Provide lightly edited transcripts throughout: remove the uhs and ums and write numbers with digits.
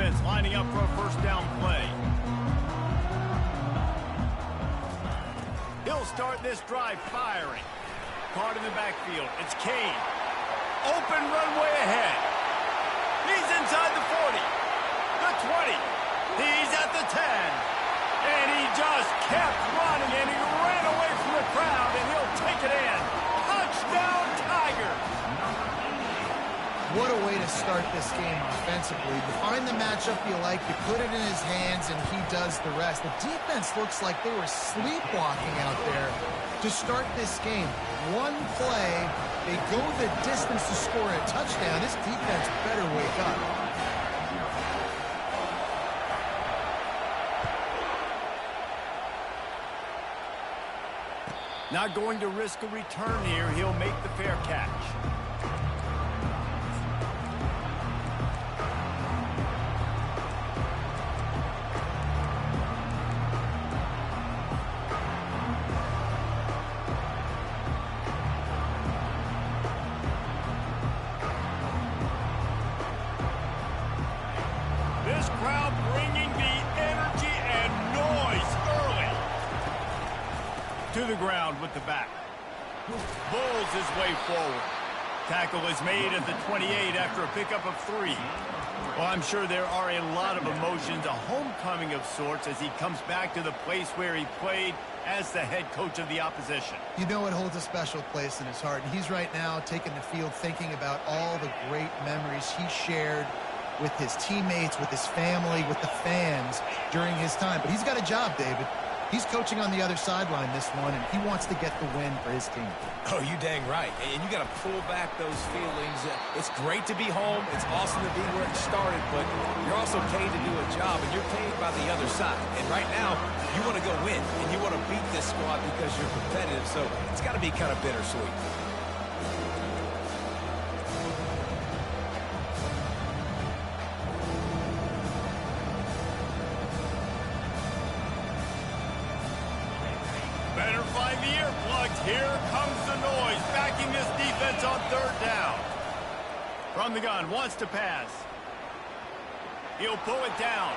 defense lining up for a first down play. He'll start this drive firing. Caught in the backfield. It's Kane. Open runway ahead. He's inside the 40. The 20. He's at the 10. And he just kept running, and he ran away from the crowd, and he'll take it in. Touchdown, Tigers! What a way to start this game offensively. You find the matchup you like, you put it in his hands, and he does the rest. The defense looks like they were sleepwalking out there to start this game. One play, they go the distance to score a touchdown. This defense better wake up. Not going to risk a return here. He'll make the fair catch. This crowd bringing the energy and noise early. To the ground with the back. Bulls his way forward. Tackle is made at the 28 after a pickup of 3. Well, I'm sure there are a lot of emotions, a homecoming of sorts, as he comes back to the place where he played as the head coach of the opposition. You know it holds a special place in his heart, and he's right now taking the field thinking about all the great memories he shared with his teammates, with his family, with the fans during his time. But he's got a job, David. He's coaching on the other sideline this one, and he wants to get the win for his team. Oh, you dang right. And you got to pull back those feelings. It's great to be home. It's awesome to be where it started, but you're also paid to do a job, and you're paid by the other side. And right now, you want to go win, and you want to beat this squad because you're competitive, so it's got to be kind of bittersweet. Better find the earplugs. Here comes the noise, backing this defense on third down. From the gun, wants to pass. He'll pull it down.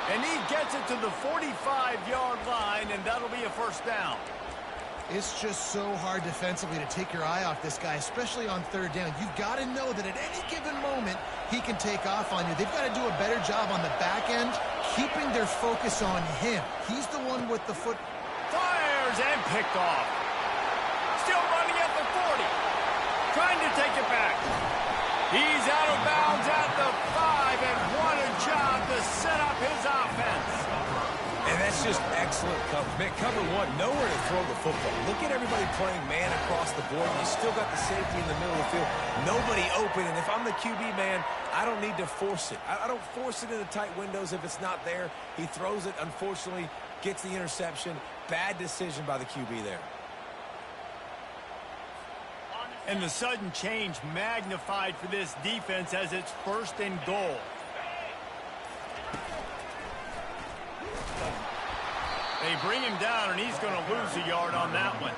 And he gets it to the 45-yard line, and that'll be a first down. It's just so hard defensively to take your eye off this guy, especially on third down. You've got to know that at any given moment, he can take off on you. They've got to do a better job on the back end, keeping their focus on him. He's the one with the foot. Fires and picked off. Still running at the 40. Trying to take it back. He's out of bounds at the 5, and what a job to set up his offense. And that's just excellent coverage. Man, cover one, nowhere to throw the football. Look at everybody playing man across the board. You still got the safety in the middle of the field. Nobody open, and if I'm the QB, man, I don't need to force it. I don't force it into tight windows if it's not there. He throws it, unfortunately, gets the interception. Bad decision by the QB there. And the sudden change magnified for this defense as it's first and goal. They bring him down, and he's going to lose a yard on that one.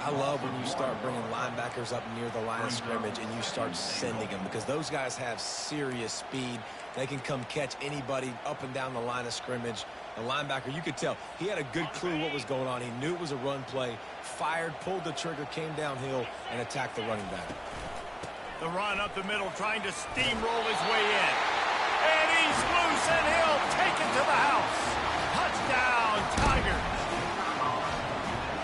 I love when you start bringing linebackers up near the line of scrimmage and you start sending them, because those guys have serious speed. They can come catch anybody up and down the line of scrimmage. The linebacker, you could tell, he had a good clue what was going on. He knew it was a run play, fired, pulled the trigger, came downhill, and attacked the running back. The run up the middle, trying to steamroll his way in. And he's loose, and he'll take it to the house. Touchdown, Tigers.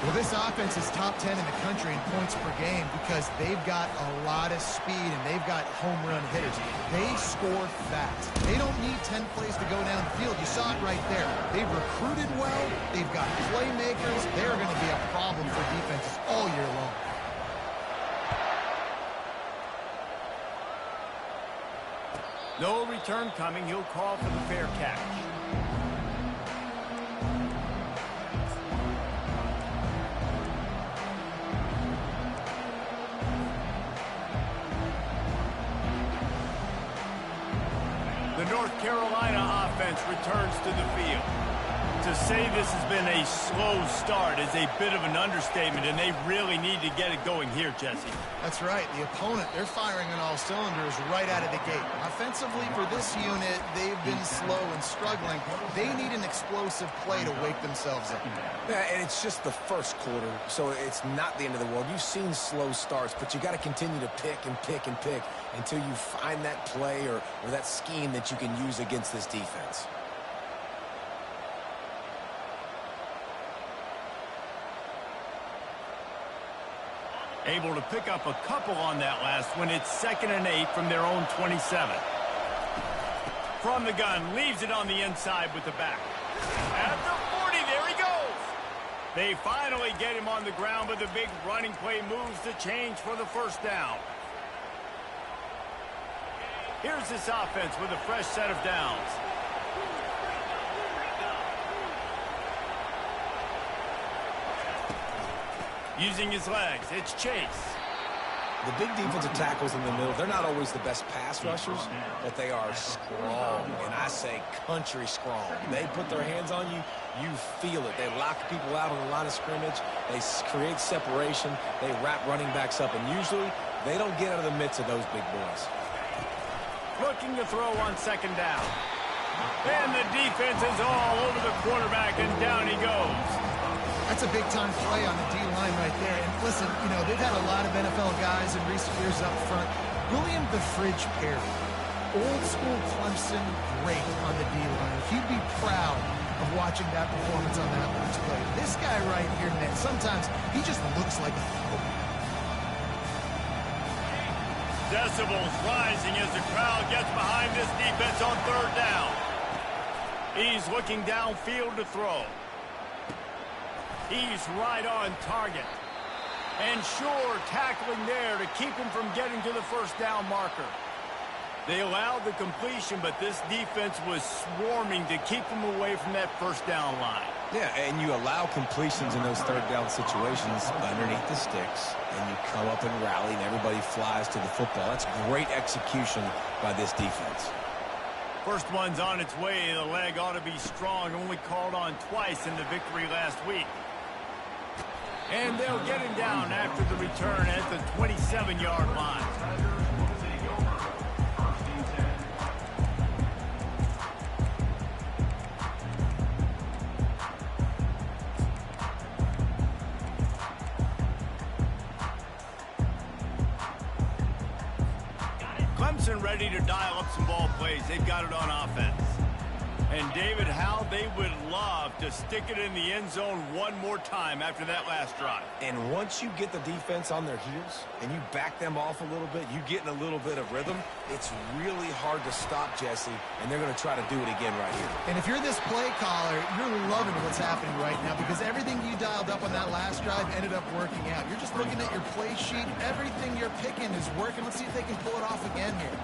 Well, this offense is top 10 in the country in points per game because they've got a lot of speed and they've got home run hitters. They score fast. They don't need 10 plays to go down the field. You saw it right there. They've recruited well. They've got playmakers. They're going to be a problem for defenses all year long. No return coming. He'll call for the fair catch. The North Carolina offense returns to the field. To say this has been a slow start is a bit of an understatement, and they really need to get it going here, Jesse. That's right. The opponent, they're firing on all cylinders right out of the gate. Offensively, for this unit, they've been slow and struggling. They need an explosive play to wake themselves up. Yeah, and it's just the first quarter, so it's not the end of the world. You've seen slow starts, but you got to continue to pick and pick and pick until you find that play or that scheme that you can use against this defense. Able to pick up a couple on that last one. It's 2nd and 8 from their own 27. From the gun, leaves it on the inside with the back. At the 40, there he goes. They finally get him on the ground, but the big running play moves the change for the first down. Here's this offense with a fresh set of downs. Using his legs, it's Chase. The big defensive tackles in the middle, they're not always the best pass rushers, but they are strong, and I say country strong. They put their hands on you, you feel it. They lock people out on the line of scrimmage. They create separation. They wrap running backs up, and usually they don't get out of the midst of those big boys. Looking to throw on 2nd down. And the defense is all over the quarterback, and down he goes. That's a big-time play on the D-line right there. And listen, you know, they've had a lot of NFL guys in recent years up front. William the Fridge Perry, old-school Clemson great on the D-line. He'd be proud of watching that performance on that last play. This guy right here, man, sometimes he just looks like a football. Decibels rising as the crowd gets behind this defense on 3rd down. He's looking downfield to throw. He's right on target. And sure, tackling there to keep him from getting to the first down marker. They allowed the completion, but this defense was swarming to keep him away from that first down line. Yeah, and you allow completions in those 3rd down situations underneath the sticks, and you come up and rally, and everybody flies to the football. That's great execution by this defense. First one's on its way. The leg ought to be strong. Only called on twice in the victory last week. And they'll get him down after the return at the 27-yard line. Clemson ready to dial up some ball plays. They've got it on offense. And David, how they would love to stick it in the end zone one more time after that last drive. And once you get the defense on their heels and you back them off a little bit, you get in a little bit of rhythm, it's really hard to stop, Jesse, and they're going to try to do it again right here. And if you're this play caller, you're loving what's happening right now because everything you dialed up on that last drive ended up working out. You're just looking at your play sheet. Everything you're picking is working. Let's see if they can pull it off again here.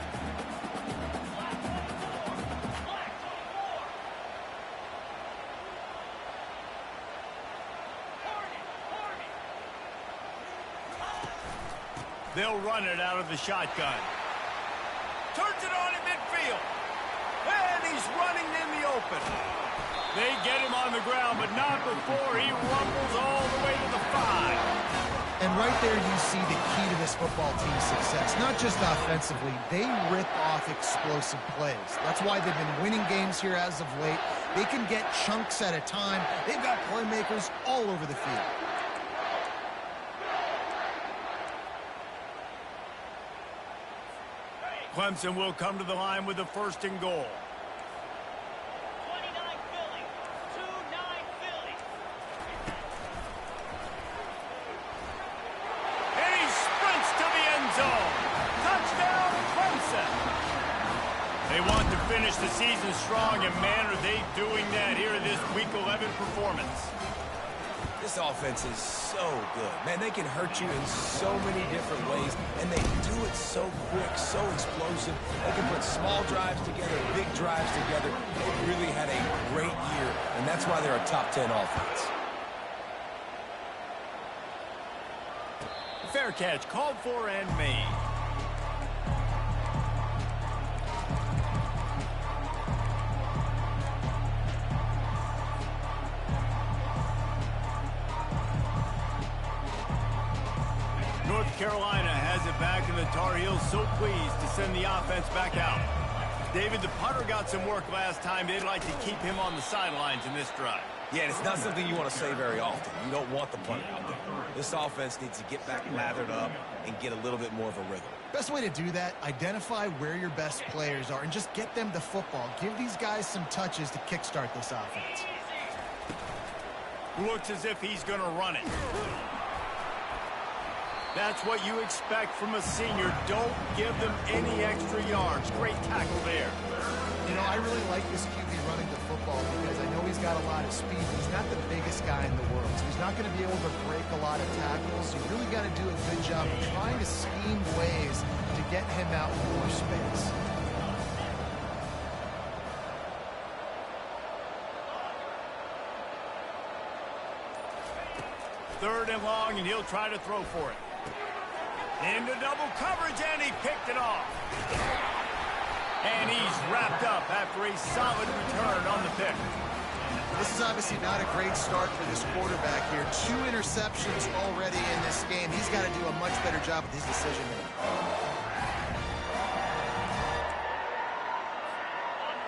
They'll run it out of the shotgun. Turns it on in midfield. And he's running in the open. They get him on the ground, but not before he rumbles all the way to the 5. And right there you see the key to this football team's success. Not just offensively, they rip off explosive plays. That's why they've been winning games here as of late. They can get chunks at a time. They've got playmakers all over the field. Clemson will come to the line with the 1st and goal. 29 Philly. 2-9 Philly. And he sprints to the end zone. Touchdown, Clemson. They want to finish the season strong, and man, are they doing that here in this Week 11 performance. This offense is so good. Man, they can hurt you in so many different ways, and they do it so quick, so explosive. They can put small drives together, big drives together. They've really had a great year, and that's why they're a top 10 offense. Fair catch, called for and made. Carolina has it back, and the Tar Heels so pleased to send the offense back out. David, the punter got some work last time. They'd like to keep him on the sidelines in this drive. Yeah, and it's not something you want to say very often. You don't want the punter out there. This offense needs to get back lathered up and get a little bit more of a rhythm. Best way to do that, identify where your best players are and just get them the football. Give these guys some touches to kickstart this offense. Looks as if he's going to run it. That's what you expect from a senior. Don't give them any extra yards. Great tackle there. You know, I really like this QB running the football because I know he's got a lot of speed. He's not the biggest guy in the world, so he's not going to be able to break a lot of tackles. You really got to do a good job of trying to scheme ways to get him out in more space. Third and long, and he'll try to throw for it. Into double coverage, and he picked it off. And he's wrapped up after a solid return on the pick. This is obviously not a great start for this quarterback here. 2 interceptions already in this game. He's got to do a much better job with his decision making.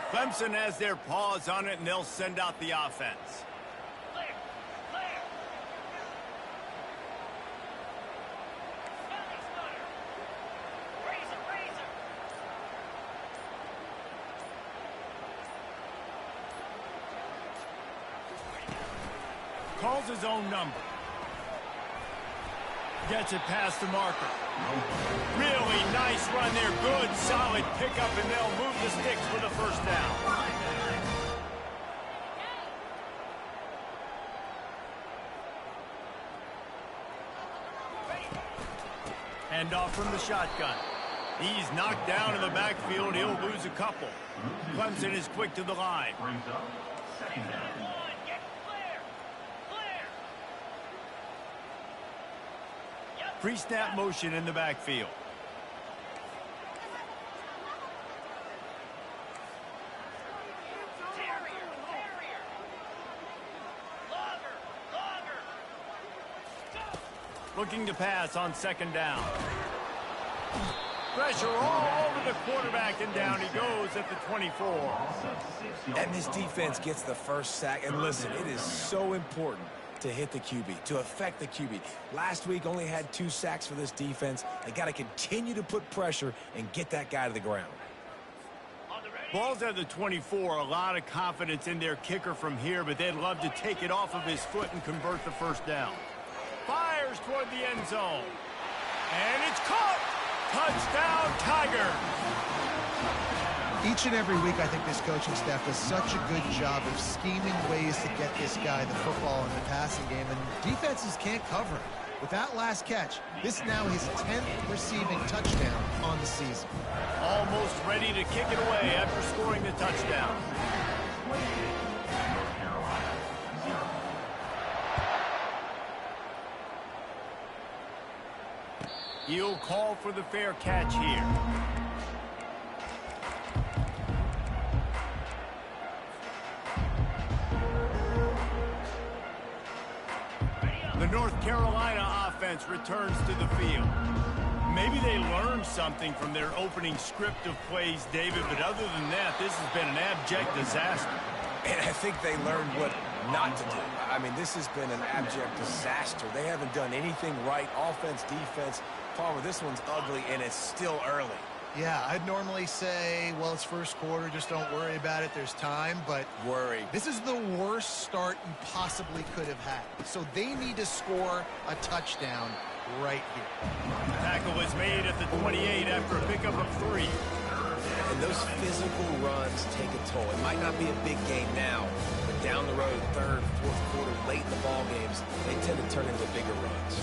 Clemson has their paws on it, and they'll send out the offense. Calls his own number. Gets it past the marker. Really nice run there. Good, solid pickup, and they'll move the sticks for the first down. Hand off from the shotgun. He's knocked down in the backfield. He'll lose a couple. Clemson is quick to the line. Pre-snap motion in the backfield. Looking to pass on second down. Pressure all over the quarterback, and down he goes at the 24. And this defense gets the first sack. And listen, it is so important to hit the QB, to affect the QB. Last week only had 2 sacks for this defense. They got to continue to put pressure and get that guy to the ground. Ball's at the 24. A lot of confidence in their kicker from here, but they'd love to take it off of his foot and convert the first down. Fires toward the end zone. And it's caught! Touchdown, Tiger! Each and every week, I think this coaching staff does such a good job of scheming ways to get this guy the football in the passing game, and defenses can't cover it. With that last catch, this now his 10th receiving touchdown on the season. Almost ready to kick it away after scoring the touchdown. He'll call for the fair catch here. The North Carolina offense returns to the field. Maybe they learned something from their opening script of plays, David, but other than that, this has been an abject disaster. And I think they learned what not to do. I mean, this has been an abject disaster. They haven't done anything right, offense, defense. Palmer, this one's ugly, and it's still early. Yeah, I'd normally say, well, it's first quarter, just don't worry about it, there's time, but Worry. This is the worst start you possibly could have had. So they need to score a touchdown right here. Tackle is made at the 28 after a pickup of 3. And those physical runs take a toll. It might not be a big game now, but down the road, third, fourth quarter, late in the ball games, they tend to turn into bigger runs.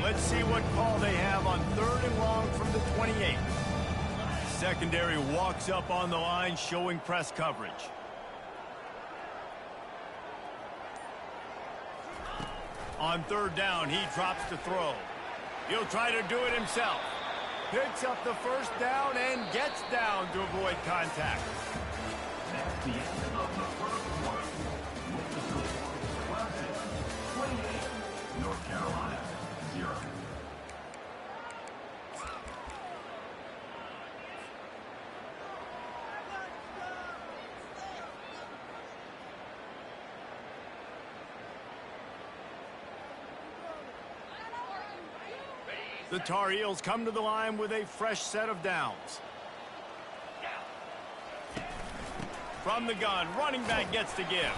Let's see what call they have on third and long from the 28. Secondary walks up on the line, showing press coverage. On third down, he drops to throw. He'll try to do it himself. Picks up the first down and gets down to avoid contact. That's the end of the first quarter. With the score, Clemson 28, North Carolina. 0. The Tar Heels come to the line with a fresh set of downs. From the gun, running back gets to give.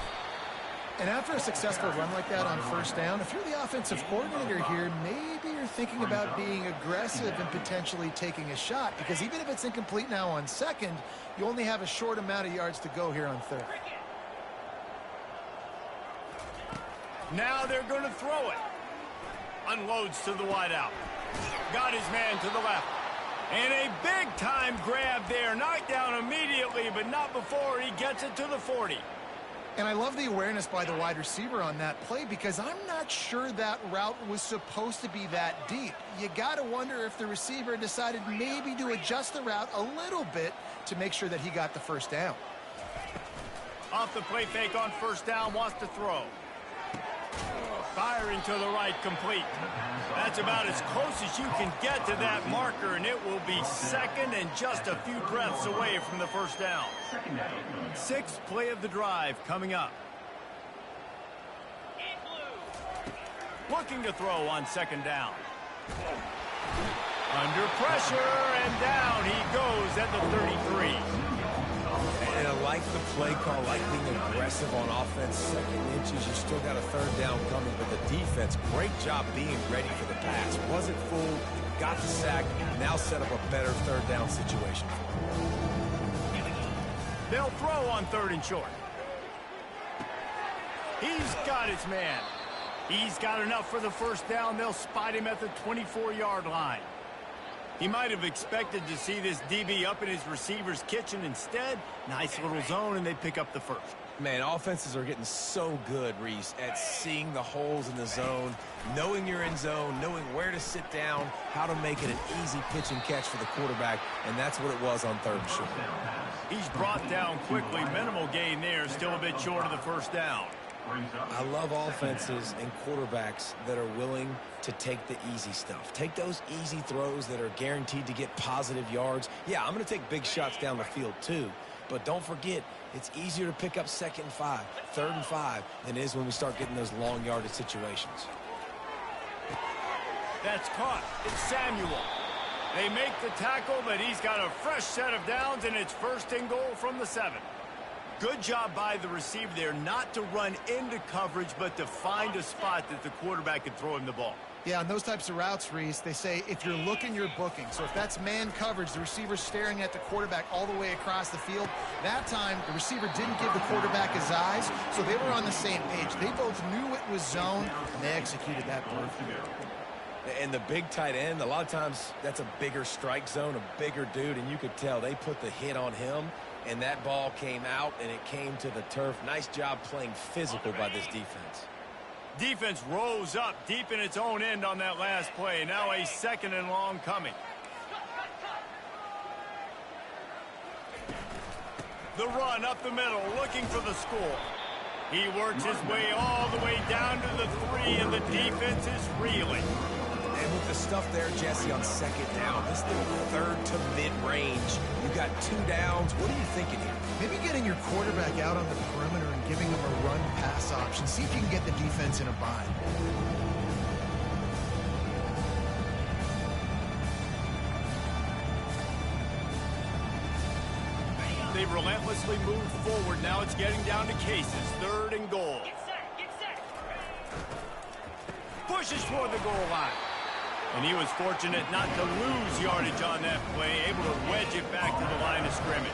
And after a successful run like that on first down, if you're the offensive coordinator here, maybe you're thinking about being aggressive and potentially taking a shot, because even if it's incomplete now on second, you only have a short amount of yards to go here on third. Now they're going to throw it. Unloads to the wideout. Got his man to the left. And a big-time grab there. Knocked down immediately, but not before he gets it to the 40. And I love the awareness by the wide receiver on that play, because I'm not sure that route was supposed to be that deep. You got to wonder if the receiver decided maybe to adjust the route a little bit to make sure that he got the first down. Off the play fake on first down, wants to throw. Firing to the right, complete. That's about as close as you can get to that marker, and it will be second and just a few breaths away from the first down. Sixth play of the drive coming up. Looking to throw on second down. Under pressure, and down he goes at the 33. And I like the play call, like being aggressive on offense. Second inches, you still got a third down coming, but the defense, great job being ready for the pass. Wasn't fooled, got the sack, now set up a better third down situation. They'll throw on third and short. He's got his man. He's got enough for the first down. They'll spot him at the 24-yard line. He might have expected to see this DB up in his receiver's kitchen. Instead, nice little zone, and they pick up the first. Man, offenses are getting so good, Reese, at seeing the holes in the zone, knowing you're in zone, knowing where to sit down, how to make it an easy pitch and catch for the quarterback, and that's what it was on third and short. He's brought down quickly. Minimal gain there, still a bit short of the first down. I love offenses and quarterbacks that are willing to take the easy stuff. Take those easy throws that are guaranteed to get positive yards. Yeah, I'm going to take big shots down the field too, but don't forget, it's easier to pick up second and 5, third and 5 than it is when we start getting those long yardage situations. That's caught. It's Samuel. They make the tackle, but he's got a fresh set of downs, and it's first and goal from the 7. Good job by the receiver there not to run into coverage, but to find a spot that the quarterback can throw him the ball. Yeah, on those types of routes, Reese, they say if you're looking, you're booking. So if that's man coverage, the receiver's staring at the quarterback all the way across the field. That time, the receiver didn't give the quarterback his eyes, so they were on the same page. They both knew it was zone, and they executed that perfectly. And the big tight end, a lot of times that's a bigger strike zone, a bigger dude, and you could tell they put the hit on him, and that ball came out, and it came to the turf. Nice job playing physical by this defense. Defense rose up deep in its own end on that last play. Now a second and long coming. The run up the middle, looking for the score. He works his way all the way down to the 3, and the defense is reeling. And with the stuff there, Jesse, on second down, this little third to mid-range, you got 2 downs. What are you thinking here? Maybe getting your quarterback out on the perimeter and giving him a run-pass option. See if you can get the defense in a bind. They relentlessly move forward. Now it's getting down to cases. Third and goal. Get set, get set. Pushes toward the goal line. And he was fortunate not to lose yardage on that play, able to wedge it back to the line of scrimmage.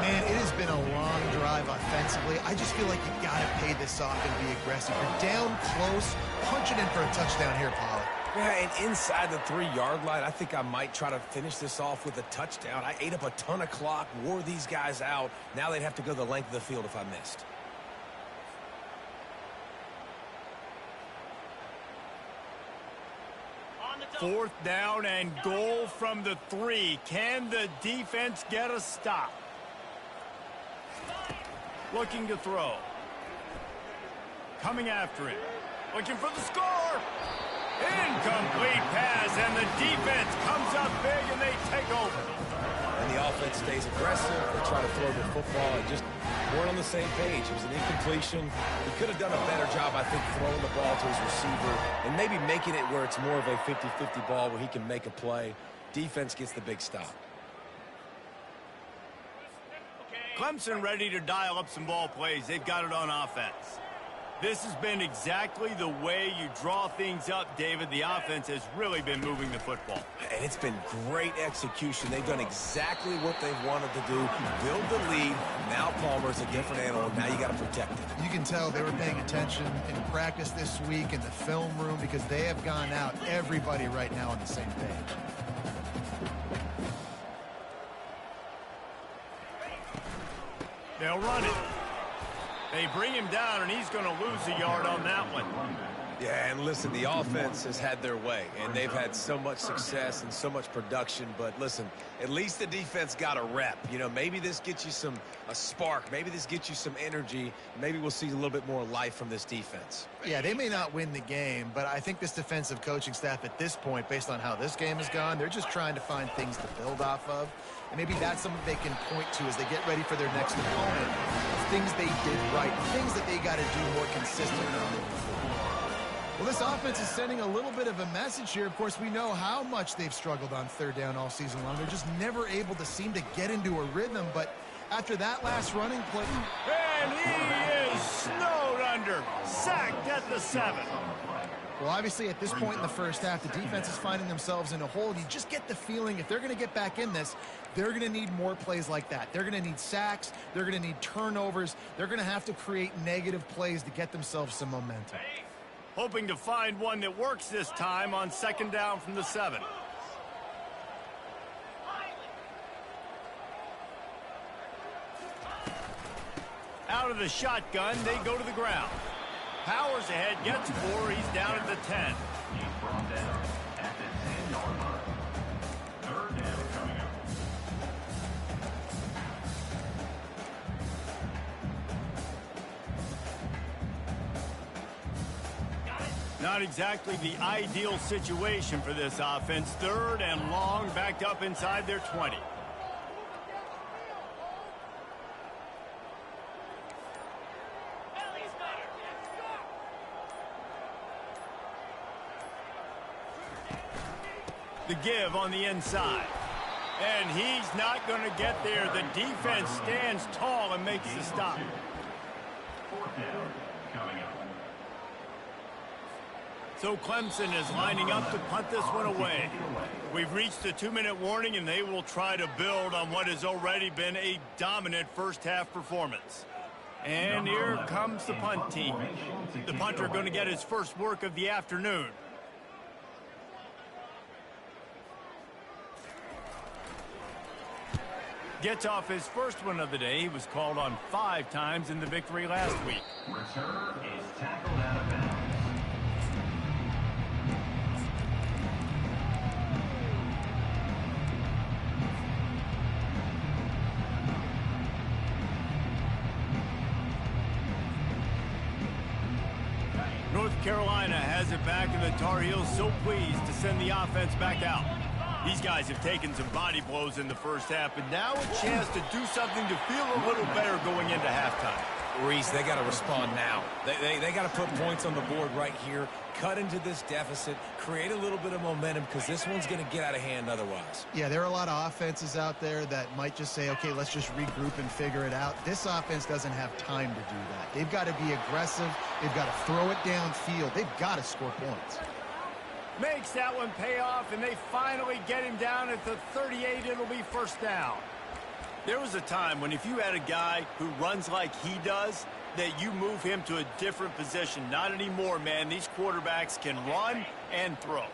Man, it has been a long drive offensively. I just feel like you got to pay this off and be aggressive. You're down close. Punch it in for a touchdown here, Pollard. Yeah, and inside the 3-yard line, I think I might try to finish this off with a touchdown. I ate up a ton of clock, wore these guys out. Now they'd have to go the length of the field if I missed. Fourth down and goal from the 3. Can the defense get a stop? Looking to throw. Coming after him. Looking for the score. In Incomplete pass, and the defense comes up big, and they take over. And the offense stays aggressive. They try to throw the football and just weren't on the same page. It was an incompletion. He could have done a better job, I think, throwing the ball to his receiver and maybe making it where it's more of a 50-50 ball where he can make a play. Defense gets the big stop. Clemson ready to dial up some ball plays. They've got it on offense. This has been exactly the way you draw things up, David. The offense has really been moving the football. And it's been great execution. They've done exactly what they've wanted to do. Build the lead. Now Palmer's a different animal. Now you got to protect it. You can tell they were paying attention in practice this week in the film room because they have gone out, everybody right now on the same page. They'll run it. They bring him down, and he's going to lose a yard on that one. Yeah, and listen, the offense has had their way, and they've had so much success and so much production. But listen, at least the defense got a rep. You know, maybe this gets you a spark. Maybe this gets you some energy. Maybe we'll see a little bit more life from this defense. Yeah, they may not win the game, but I think this defensive coaching staff at this point, based on how this game has gone, they're just trying to find things to build off of. And maybe that's something they can point to as they get ready for their next opponent. Things they did right, things that they got to do more consistently. Well, this offense is sending a little bit of a message here. Of course, we know how much they've struggled on third down all season long. They're just never able to seem to get into a rhythm. But after that last running play... And he is snowed under, sacked at the 7. Well, obviously, at this point in the first half, the defense is finding themselves in a hole. You just get the feeling if they're going to get back in this, they're going to need more plays like that. They're going to need sacks. They're going to need turnovers. They're going to have to create negative plays to get themselves some momentum. Hoping to find one that works this time on second down from the 7. Out of the shotgun, they go to the ground. Powers ahead, gets 4, he's down at the 10. He's brought down at the 10-yard line. Third down coming up. Not exactly the ideal situation for this offense. Third and long, backed up inside their 20. The give on the inside. And he's not going to get there. The defense stands tall and makes the stop. Fourth down coming up. So Clemson is lining up to punt this one away. We've reached the 2-minute warning, and they will try to build on what has already been a dominant first-half performance. And here comes the punt team. The punter going to get his first work of the afternoon. Gets off his first one of the day. He was called on 5 times in the victory last week. Return is tackled out of bounds. North Carolina has it back, and the Tar Heels so pleased to send the offense back out. These guys have taken some body blows in the first half, and now a chance to do something to feel a little better going into halftime. Reese, they got to respond now. They got to put points on the board right here, cut into this deficit, create a little bit of momentum, because this one's going to get out of hand otherwise. Yeah, there are a lot of offenses out there that might just say, okay, let's just regroup and figure it out. This offense doesn't have time to do that. They've got to be aggressive. They've got to throw it downfield. They've got to score points. Makes that one pay off, and they finally get him down at the 38. It'll be first down. There was a time when if you had a guy who runs like he does, that you move him to a different position. Not anymore, man. These quarterbacks can run and throw.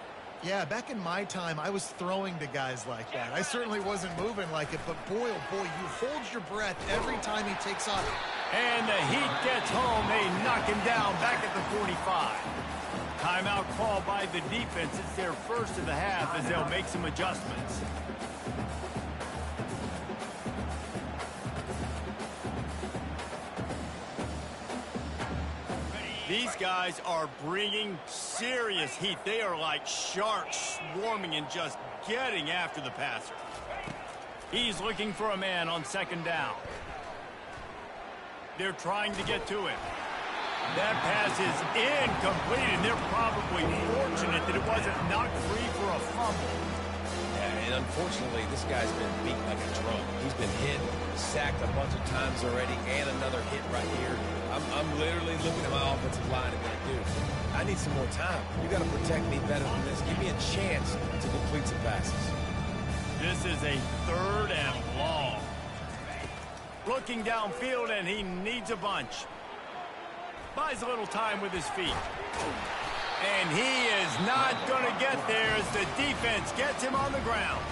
Yeah, back in my time, I was throwing to guys like that. I certainly wasn't moving like it, but boy, oh boy, you hold your breath every time he takes off. And the heat gets home. They knock him down back at the 45. Timeout called by the defense. It's their first of the half as they'll make some adjustments. These guys are bringing serious heat. They are like sharks swarming and just getting after the passer. He's looking for a man on second down. They're trying to get to him. That pass is incomplete, and they're probably fortunate that it wasn't knocked free for a fumble. Yeah, and unfortunately, this guy's been beat like a drum. He's been hit, sacked a bunch of times already, and another hit right here. I'm literally looking at my offensive line and going, dude, I need some more time. You got to protect me better than this. Give me a chance to complete some passes. This is a 3rd and long. Looking downfield, and he needs a bunch. Buys a little time with his feet. And he is not going to get there as the defense gets him on the ground.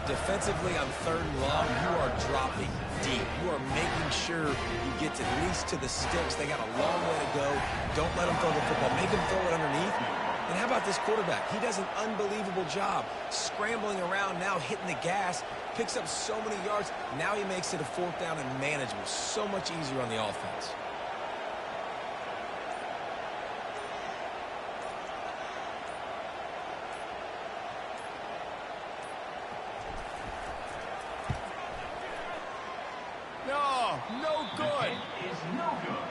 Defensively on 3rd and long, you are dropping deep. You are making sure you get at least to the sticks. They got a long way to go. Don't let them throw the football. Make them throw it underneath. And how about this quarterback? He does an unbelievable job scrambling around, now hitting the gas, picks up so many yards. Now he makes it a 4th down and manageable. So much easier on the offense. No good.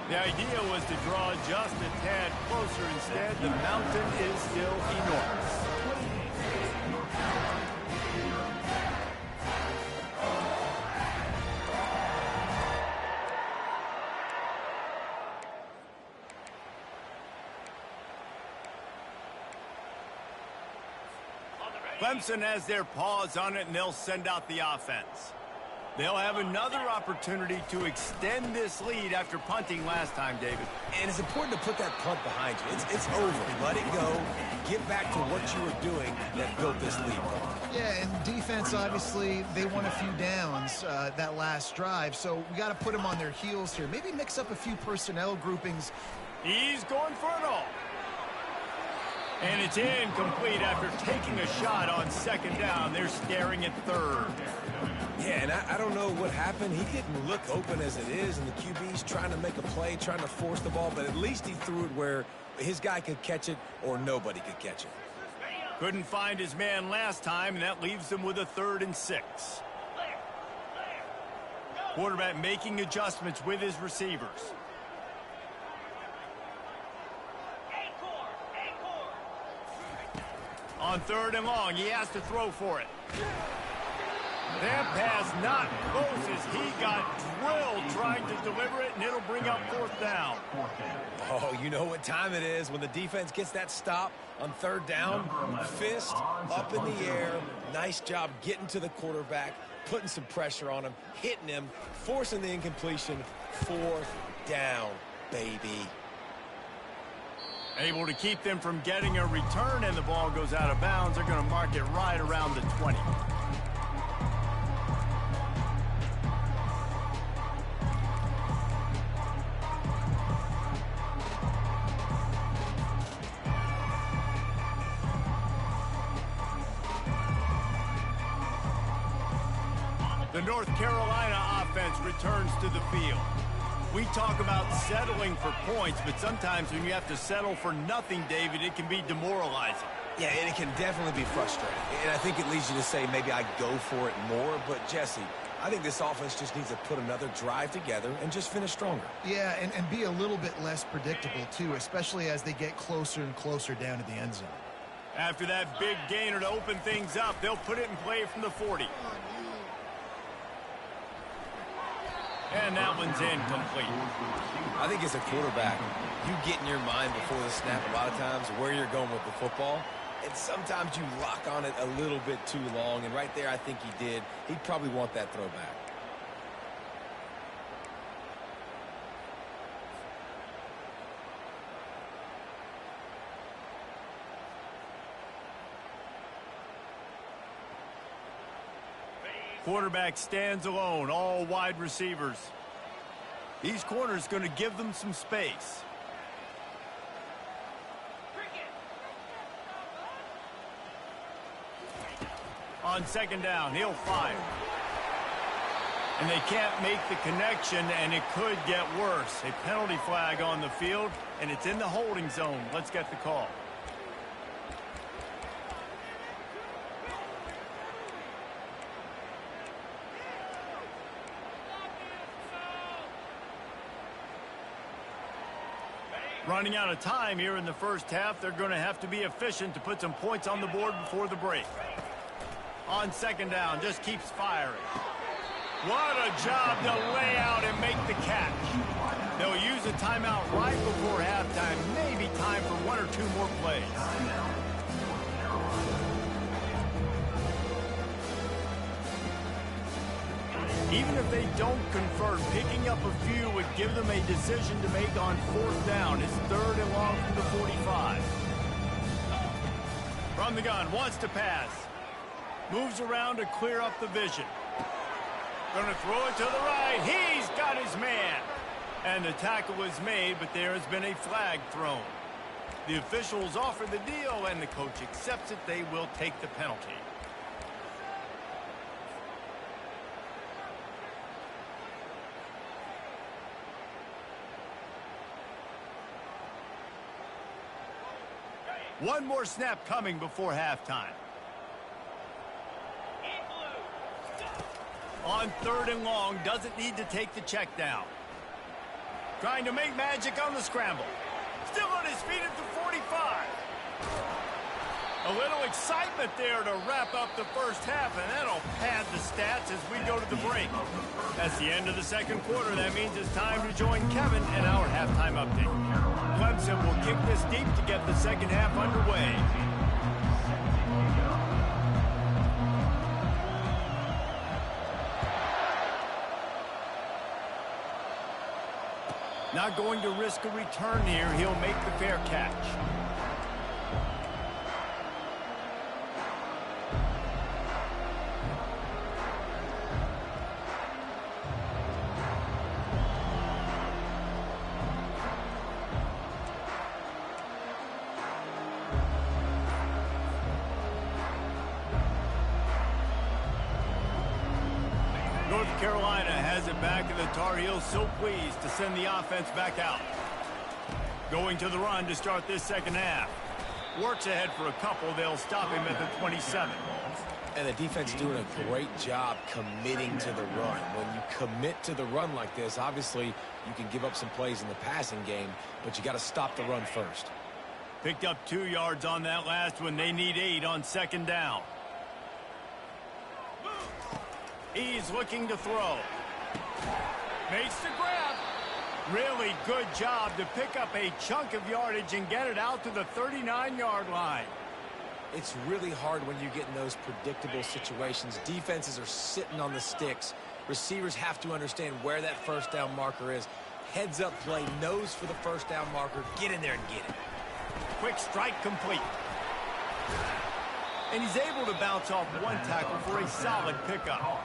The idea was to draw just a tad closer. Instead, the mountain is still enormous. Clemson has their paws on it, and they'll send out the offense. They'll have another opportunity to extend this lead after punting last time, David. And it's important to put that punt behind you. It's over. Let it go. Get back to what you were doing that built this lead. Yeah, and defense, obviously, they won a few downs that last drive, so we got to put them on their heels here. Maybe mix up a few personnel groupings. He's going for it all. And it's incomplete after taking a shot on 2nd down. They're staring at 3rd. Yeah, and I don't know what happened. He didn't look open as it is, and the QB's trying to make a play, trying to force the ball, but at least he threw it where his guy could catch it or nobody could catch it. Couldn't find his man last time, and that leaves them with a 3rd and 6. Quarterback making adjustments with his receivers. On 3rd and long, he has to throw for it. That pass not close as he got drilled trying to deliver it, and it'll bring up 4th down. Oh, you know what time it is when the defense gets that stop on 3rd down. Fist up in the air. Nice job getting to the quarterback, putting some pressure on him, hitting him, forcing the incompletion. 4th down, baby. Able to keep them from getting a return, and the ball goes out of bounds. They're going to mark it right around the 20. The North Carolina offense returns to the field. We talk about settling for points, but sometimes when you have to settle for nothing, David, it can be demoralizing. Yeah, and it can definitely be frustrating. And I think it leads you to say maybe I go for it more. But, Jesse, I think this offense just needs to put another drive together and just finish stronger. Yeah, and be a little bit less predictable, too, especially as they get closer and closer down to the end zone. After that big gainer to open things up, they'll put it in play from the 40. And that one's incomplete. I think as a quarterback, you get in your mind before the snap a lot of times where you're going with the football. And sometimes you lock on it a little bit too long. And right there, I think he did. He'd probably want that throwback. Quarterback stands alone, all wide receivers. These corners going to give them some space. On 2nd down, he'll fire. And they can't make the connection, and it could get worse. A penalty flag on the field, and it's in the holding zone. Let's get the call. Running out of time here in the first half. They're going to have to be efficient to put some points on the board before the break. On second down, just keeps firing. What a job to lay out and make the catch. They'll use a timeout right before halftime. Maybe time for one or two more plays. Even if they don't convert, picking up a few would give them a decision to make on fourth down. It's third and long from the 45. From the gun, wants to pass. Moves around to clear up the vision. Going to throw it to the right. He's got his man. And the tackle was made, but there has been a flag thrown. The officials offer the deal, and the coach accepts it. They will take the penalty. One more snap coming before halftime. On third and long, doesn't need to take the check down. Trying to make magic on the scramble. Still on his feet at the 45. A little excitement there to wrap up the first half, and that'll pad the stats as we go to the break. That's the end of the second quarter. That means it's time to join Kevin and our halftime update. Clemson will kick this deep to get the second half underway. Not going to risk a return here. He'll make the fair catch. North Carolina has it back, and the Tar Heels so pleased to send the offense back out. Going to the run to start this second half. Works ahead for a couple. They'll stop him at the 27. And the defense doing a great job committing to the run. When you commit to the run like this, obviously you can give up some plays in the passing game, but you got to stop the run first. Picked up 2 yards on that last one. They need 8 on second down. He's looking to throw. Makes the grab. Really good job to pick up a chunk of yardage and get it out to the 39-yard line. It's really hard when you get in those predictable situations. Defenses are sitting on the sticks. Receivers have to understand where that first down marker is. Heads up play, nose for the first down marker. Get in there and get it. Quick strike complete. And he's able to bounce off one tackle for a solid pickup.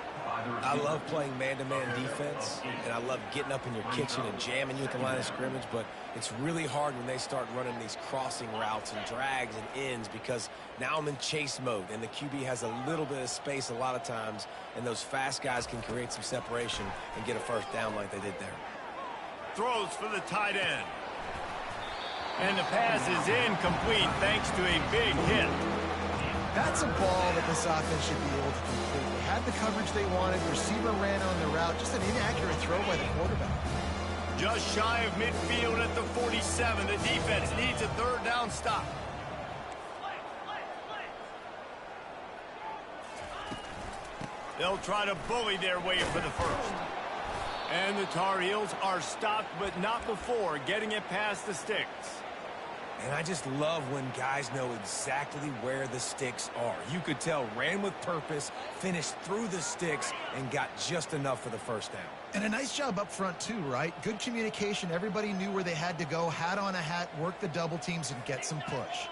I love playing man-to-man defense, and I love getting up in your kitchen and jamming you at the line of scrimmage, but it's really hard when they start running these crossing routes and drags and ends because now I'm in chase mode, and the QB has a little bit of space a lot of times, and those fast guys can create some separation and get a first down like they did there. Throws for the tight end. And the pass is incomplete thanks to a big hit. That's a ball that this offense should be able to complete. They had the coverage they wanted. The receiver ran on the route. Just an inaccurate throw by the quarterback. Just shy of midfield at the 47. The defense needs a third down stop. They'll try to bully their way for the first. And the Tar Heels are stopped, but not before getting it past the sticks. And I just love when guys know exactly where the sticks are. You could tell ran with purpose, finished through the sticks, and got just enough for the first down. And a nice job up front, too, right? Good communication. Everybody knew where they had to go. Hat on a hat, work the double teams, and get some push.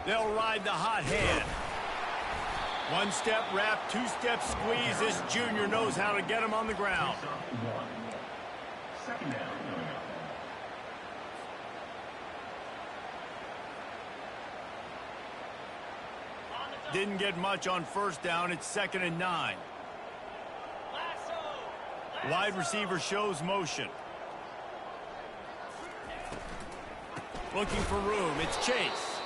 They'll ride the hot hand. One step wrap, 2 step squeeze. This junior knows how to get him on the ground. Second down. Didn't get much on first down. It's 2nd and 9. Wide receiver shows motion. Looking for room. It's Chase.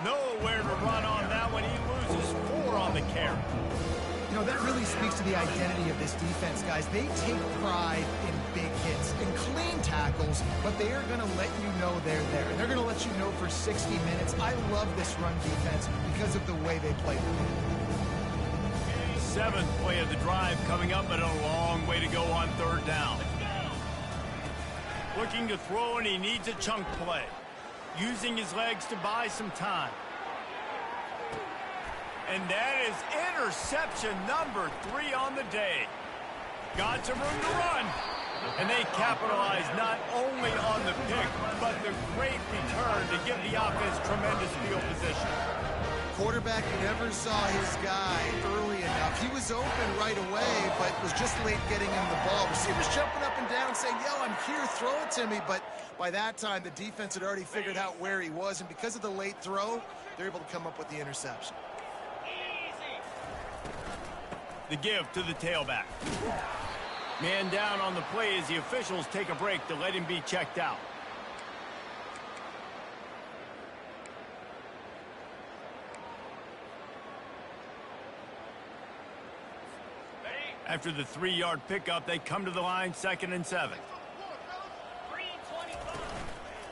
Nowhere to run on that one. He loses 4 on the carry. You know, that really speaks to the identity of this defense, guys. They take pride in big hits and clean tackles, but they are going to let you know they're there. And they're going to let you know for 60 minutes. I love this run defense because of the way they play. 7th play of the drive coming up, but a long way to go on 3rd down. Looking to throw, and he needs a chunk play. Using his legs to buy some time. And that is interception number 3 on the day. Got some room to run. And they capitalize not only on the pick, but the great return to give the offense tremendous field position. Quarterback never saw his guy early enough. He was open right away, but was just late getting him the ball. Receivers jumping up and down saying, yo, I'm here, throw it to me. But by that time, the defense had already figured out where he was. And because of the late throw, they're able to come up with the interception. The give to the tailback. Man down on the play as the officials take a break to let him be checked out. After the 3-yard pickup, they come to the line, 2nd and 7.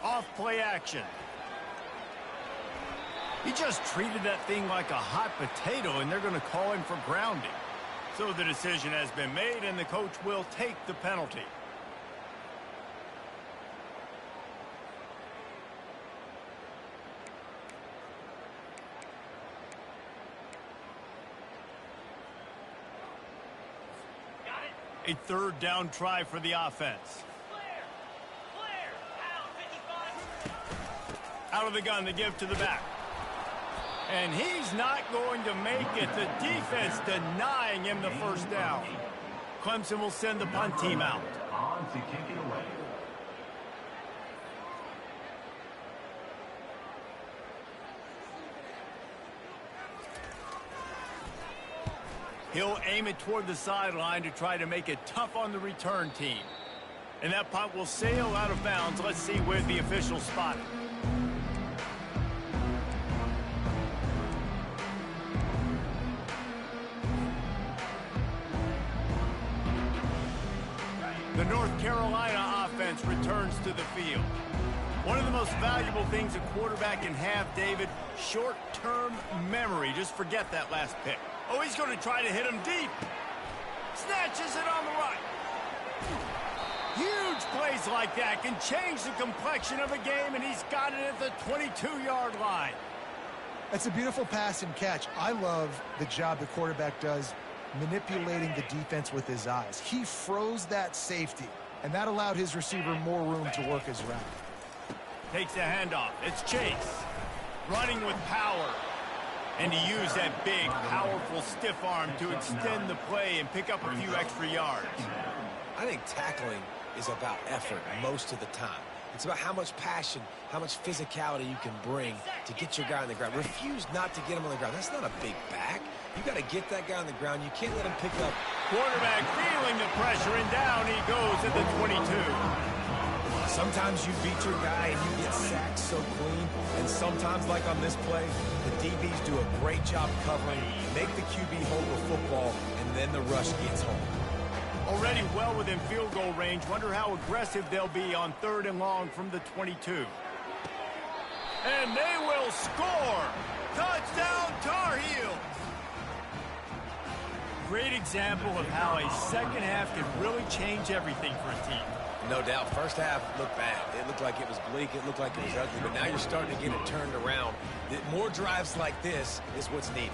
Off play action. He just treated that thing like a hot potato, and they're going to call him for grounding. So the decision has been made, and the coach will take the penalty. A 3rd down try for the offense. Out of the gun, the give to the back. And he's not going to make it. The defense denying him the 1st down. Clemson will send the punt team out. On to kick it away. He'll aim it toward the sideline to try to make it tough on the return team. And that punt will sail out of bounds. Let's see where the officials spot it. The North Carolina offense returns to the field. One of the most valuable things a quarterback can have, David, short-term memory. Just forget that last pick. Oh, he's going to try to hit him deep. Snatches it on the right. Huge plays like that can change the complexion of a game, and he's got it at the 22-yard line. That's a beautiful pass and catch. I love the job the quarterback does manipulating the defense with his eyes. He froze that safety, and that allowed his receiver more room to work his route. Takes the handoff. It's Chase. Running with power. And to use that big, powerful stiff arm to extend the play and pick up a few extra yards. I think tackling is about effort most of the time. It's about how much passion, how much physicality you can bring to get your guy on the ground. Refuse not to get him on the ground. That's not a big back. You got to get that guy on the ground. You can't let him pick up. Quarterback feeling the pressure, and down he goes at the 22. Sometimes you beat your guy and you get sacked so clean. And sometimes, like on this play, the DBs do a great job covering, make the QB hold the football, and then the rush gets home. Already well within field goal range. Wonder how aggressive they'll be on 3rd and long from the 22. And they will score. Touchdown, Tar Heels. Great example of how a second half can really change everything for a team. No doubt. First half looked bad. It looked like it was bleak. It looked like it was ugly. But now you're starting to get it turned around. More drives like this is what's needed.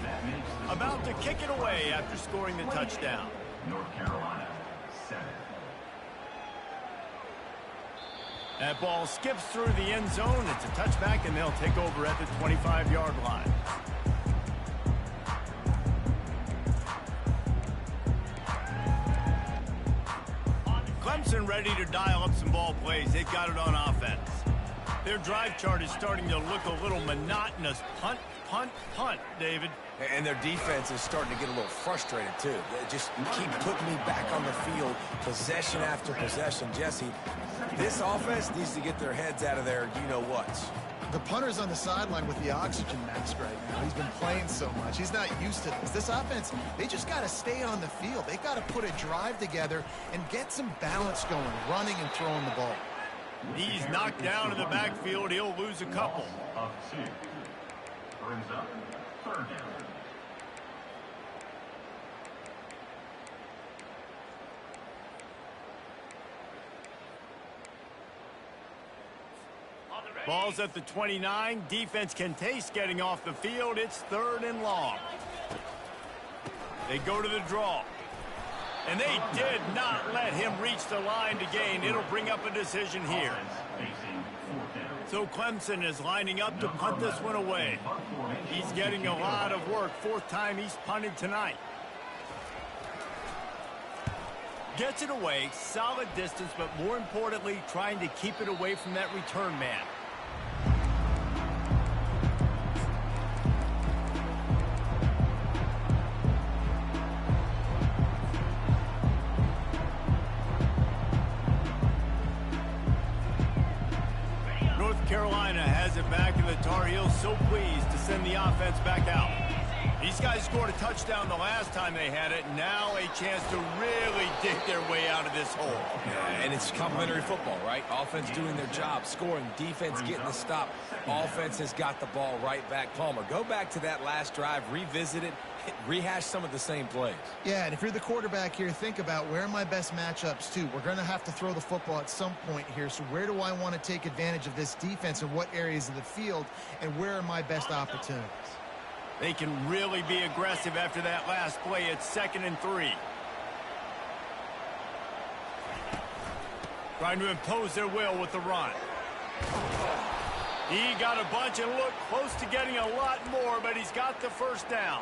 About to kick it away after scoring the touchdown. North Carolina, 7. That ball skips through the end zone. It's a touchback, and they'll take over at the 25-yard line. Clemson ready to dial up some ball plays. They've got it on offense. Their drive chart is starting to look a little monotonous. Punt, punt, punt, David. And their defense is starting to get a little frustrated, too. They just keep putting me back on the field, possession after possession. Jesse, this offense needs to get their heads out of their you-know-whats. The punter's on the sideline with the oxygen mask right now. He's been playing so much. He's not used to this. This offense, they just got to stay on the field. They got to put a drive together and get some balance going, running and throwing the ball. He's knocked down in the backfield. He'll lose a couple. Of 2. Brings up 3rd down. Ball's at the 29. Defense can taste getting off the field. It's 3rd and long. They go to the draw. And they did not let him reach the line to gain. It'll bring up a decision here. So Clemson is lining up to punt this one away. He's getting a lot of work. 4th time he's punted tonight. Gets it away, solid distance, but more importantly, trying to keep it away from that return man. Carolina has it back, and the Tar Heels so pleased to send the offense back out. These guys scored a touchdown the last time they had it. Now a chance to really dig their way out of this hole. Yeah, and it's complimentary football, right? Offense doing their job, scoring, defense getting the stop. Offense has got the ball right back. Palmer, go back to that last drive, revisit it, rehash some of the same plays. Yeah, and if you're the quarterback here, think about where are my best matchups too. We're going to have to throw the football at some point here, so where do I want to take advantage of this defense and what areas of the field, and where are my best opportunities? They can really be aggressive after that last play. It's 2nd and 3. Trying to impose their will with the run. He got a bunch and looked close to getting a lot more, but he's got the 1st down.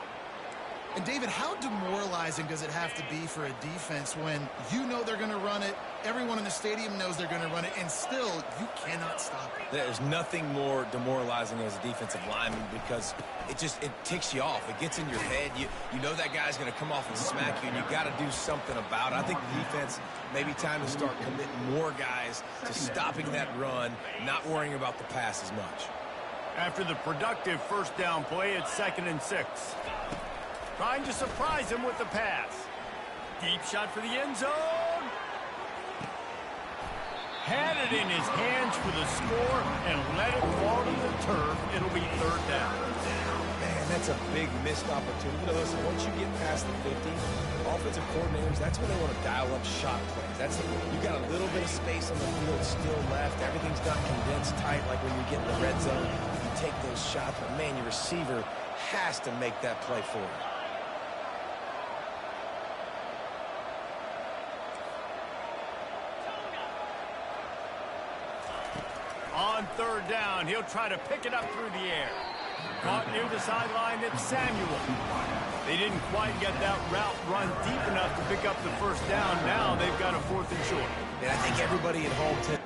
And, David, how demoralizing does it have to be for a defense when you know they're going to run it, everyone in the stadium knows they're going to run it, and still you cannot stop it? There's nothing more demoralizing as a defensive lineman because it ticks you off. It gets in your head. You know that guy's going to come off and smack you, and you got to do something about it. I think the defense, maybe time to start committing more guys to stopping that run, not worrying about the pass as much. After the productive 1st down play, it's 2nd and 6. Trying to surprise him with the pass. Deep shot for the end zone. Had it in his hands for the score and let it fall to the turf. It'll be 3rd down. Man, that's a big missed opportunity. You know, listen, once you get past the 50, offensive coordinators, that's when they want to dial up shot plays. You got a little bit of space on the field still left. Everything's not condensed tight like when you get in the red zone. You take those shots, but man, your receiver has to make that play for you. On 3rd down, he'll try to pick it up through the air. Caught near the sideline, it's Samuel. They didn't quite get that route run deep enough to pick up the 1st down. Now they've got a 4th and short. And I think everybody at home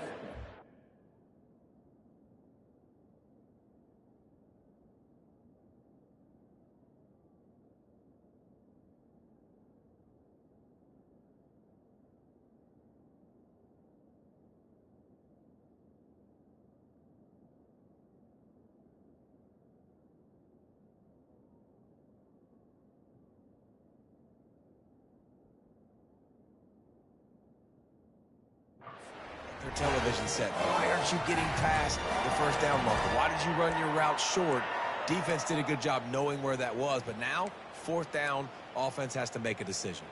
television set. Why aren't you getting past the 1st down marker? Why did you run your route short? Defense did a good job knowing where that was, but now 4th down, offense has to make a decision.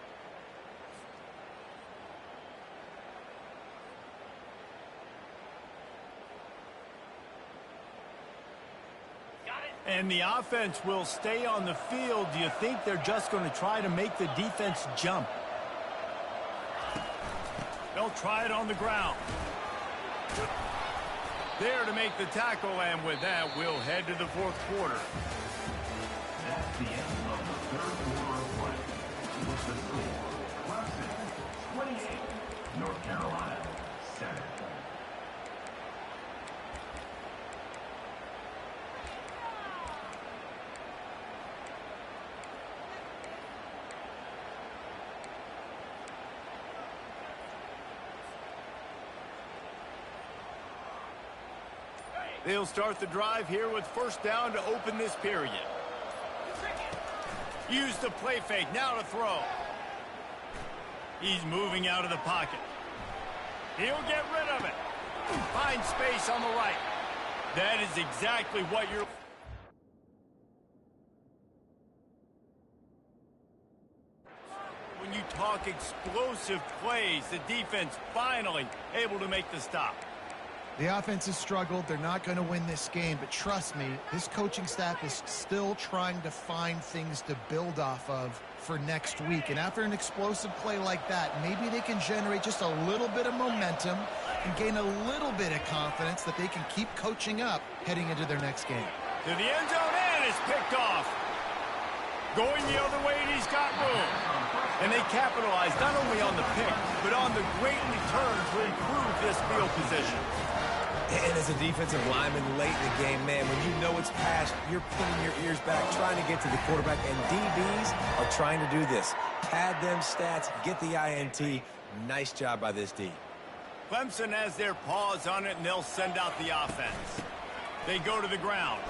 And the offense will stay on the field. Do you think they're just going to try to make the defense jump? They'll try it on the ground. There to make the tackle, and with that, we'll head to the 4th quarter. That's the end of the 3rd quarter of play. With the score, Clemson 28, North Carolina 7. They'll start the drive here with first down to open this period. Use the play fake, now to throw. He's moving out of the pocket. He'll get rid of it. Find space on the right. That is exactly what you're... When you talk explosive plays, the defense finally able to make the stop. The offense has struggled. They're not going to win this game, but trust me, this coaching staff is still trying to find things to build off of for next week. And after an explosive play like that, maybe they can generate just a little bit of momentum and gain a little bit of confidence that they can keep coaching up heading into their next game. To the end zone, and it's picked off. Going the other way, and he's got room. And they capitalize not only on the pick, but on the great return to improve this field position. And as a defensive lineman late in the game, man, when you know it's past, you're putting your ears back, trying to get to the quarterback, and DBs are trying to do this. Pad them stats, get the INT. Nice job by this D. Clemson has their paws on it, and they'll send out the offense. They go to the ground.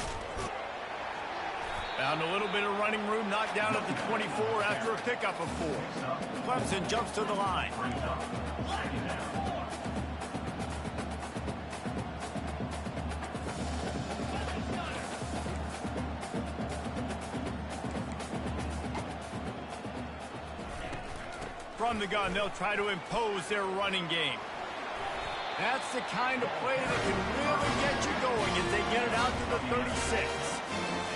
Found a little bit of running room, knocked down at the 24 after a pickup of 4. Clemson jumps to the line. From the gun, they'll try to impose their running game. That's the kind of play that can really get you going as they get it out to the 36.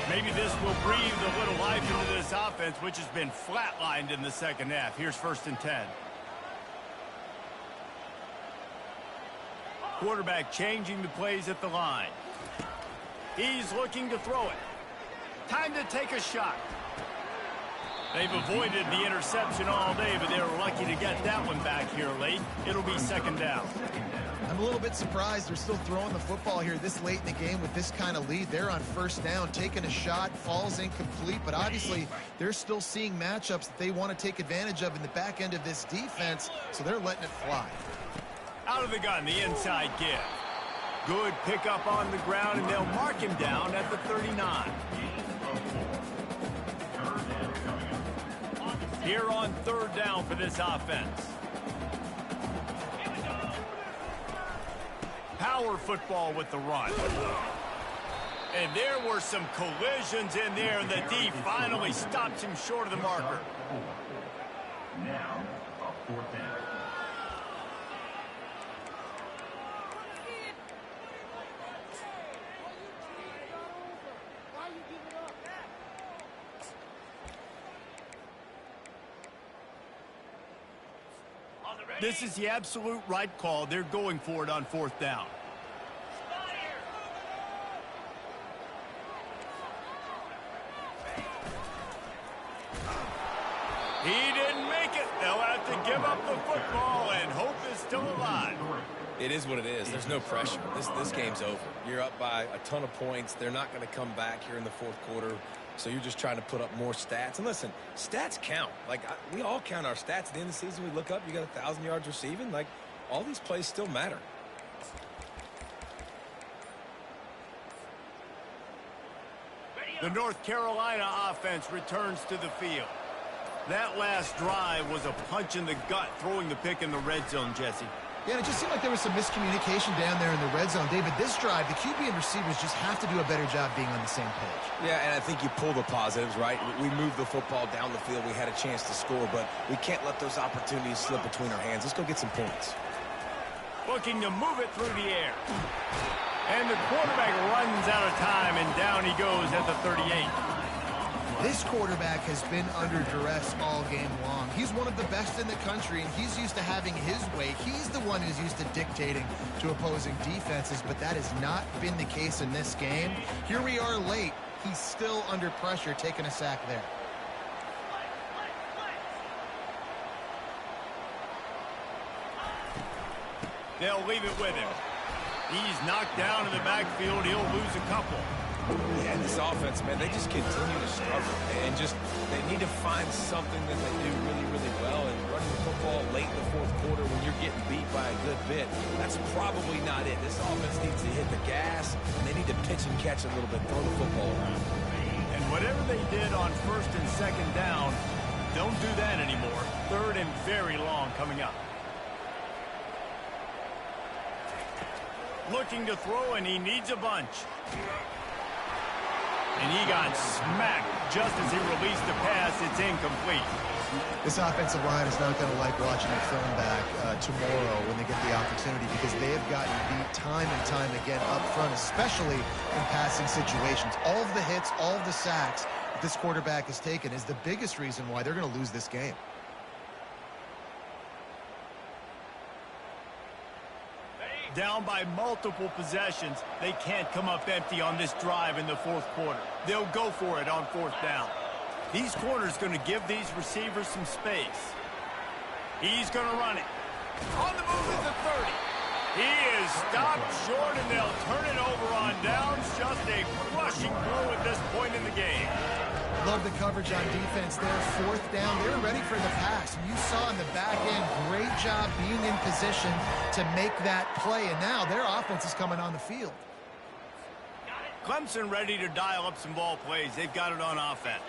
Maybe this will breathe a little life into this offense, which has been flatlined in the second half. Here's 1st and 10. Quarterback changing the plays at the line. He's looking to throw it. Time to take a shot. They've avoided the interception all day, but they were lucky to get that one back here late. It'll be 2nd down. I'm a little bit surprised they're still throwing the football here this late in the game with this kind of lead. They're on 1st down, taking a shot, falls incomplete, but obviously they're still seeing matchups that they want to take advantage of in the back end of this defense, so they're letting it fly. Out of the gun, the inside give. Good pickup on the ground, and they'll mark him down at the 39. Here on 3rd down for this offense. Power football with the run. And there were some collisions in there, and the D finally stops him short of the marker. Now, a 4th down. This is the absolute right call. They're going for it on 4th down. He didn't make it. They'll have to give up the football, and hope is still alive. It is what it is. There's no pressure. This game's over. You're up by a ton of points. They're not going to come back here in the 4th quarter. So you're just trying to put up more stats. And listen, stats count. Like, we all count our stats. At the end of the season, we look up, you got 1,000 yards receiving. Like, all these plays still matter. The North Carolina offense returns to the field. That last drive was a punch in the gut, throwing the pick in the red zone, Jesse. Yeah, it just seemed like there was some miscommunication down there in the red zone. David, this drive, the QB and receivers just have to do a better job being on the same page. Yeah, and I think you pull the positives, right? We moved the football down the field. We had a chance to score, but we can't let those opportunities slip between our hands. Let's go get some points. Looking to move it through the air. And the quarterback runs out of time, and down he goes at the 38. This quarterback has been under duress all game long. He's one of the best in the country, and he's used to having his way. He's the one who's used to dictating to opposing defenses, but that has not been the case in this game. Here we are late. He's still under pressure, taking a sack there. They'll leave it with him. He's knocked down in the backfield. He'll lose a couple. Yeah, and this offense, man, they just continue to struggle. And just, they need to find something that they do really, really well. And running the football late in the fourth quarter when you're getting beat by a good bit, that's probably not it. This offense needs to hit the gas, and they need to pitch and catch a little bit, throw the football around. And whatever they did on first and second down, don't do that anymore. Third and very long coming up. Looking to throw, and he needs a bunch. And he got smacked just as he released the pass. It's incomplete. This offensive line is not going to like watching the film back tomorrow when they get the opportunity, because they have gotten beat time and time again up front, especially in passing situations. All of the hits, all of the sacks that this quarterback has taken is the biggest reason why they're going to lose this game. Down by multiple possessions, they can't come up empty on this drive in the fourth quarter. They'll go for it on fourth down. These corners going to give these receivers some space. He's going to run it. On the move at the 30. He is stopped short, and they'll turn it over on downs. Just a crushing blow at this point in the game. Love the coverage on defense there. Fourth down, they were ready for the pass. And you saw in the back end, great job being in position to make that play. And now their offense is coming on the field. Clemson ready to dial up some ball plays. They've got it on offense.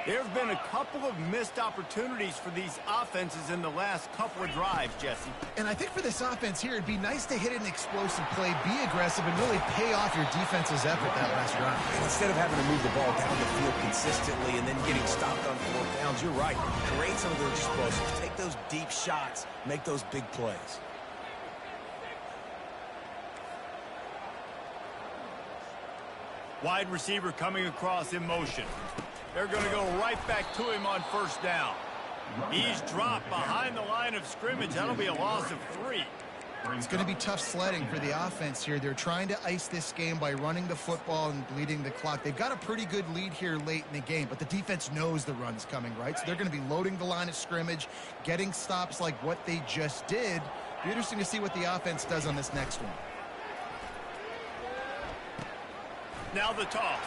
There have been a couple of missed opportunities for these offenses in the last couple of drives, Jesse. And I think for this offense here, it'd be nice to hit an explosive play, be aggressive, and really pay off your defense's effort that last drive. And instead of having to move the ball down the field consistently and then getting stopped on fourth downs, you're right. Create some of those explosives. Take those deep shots. Make those big plays. Wide receiver coming across in motion. They're going to go right back to him on first down. He's dropped behind the line of scrimmage. That'll be a loss of 3. It's going to be tough sledding for the offense here. They're trying to ice this game by running the football and bleeding the clock. They've got a pretty good lead here late in the game, but the defense knows the run's coming, right? So they're going to be loading the line of scrimmage, getting stops like what they just did. Be interesting to see what the offense does on this next one. Now the toss.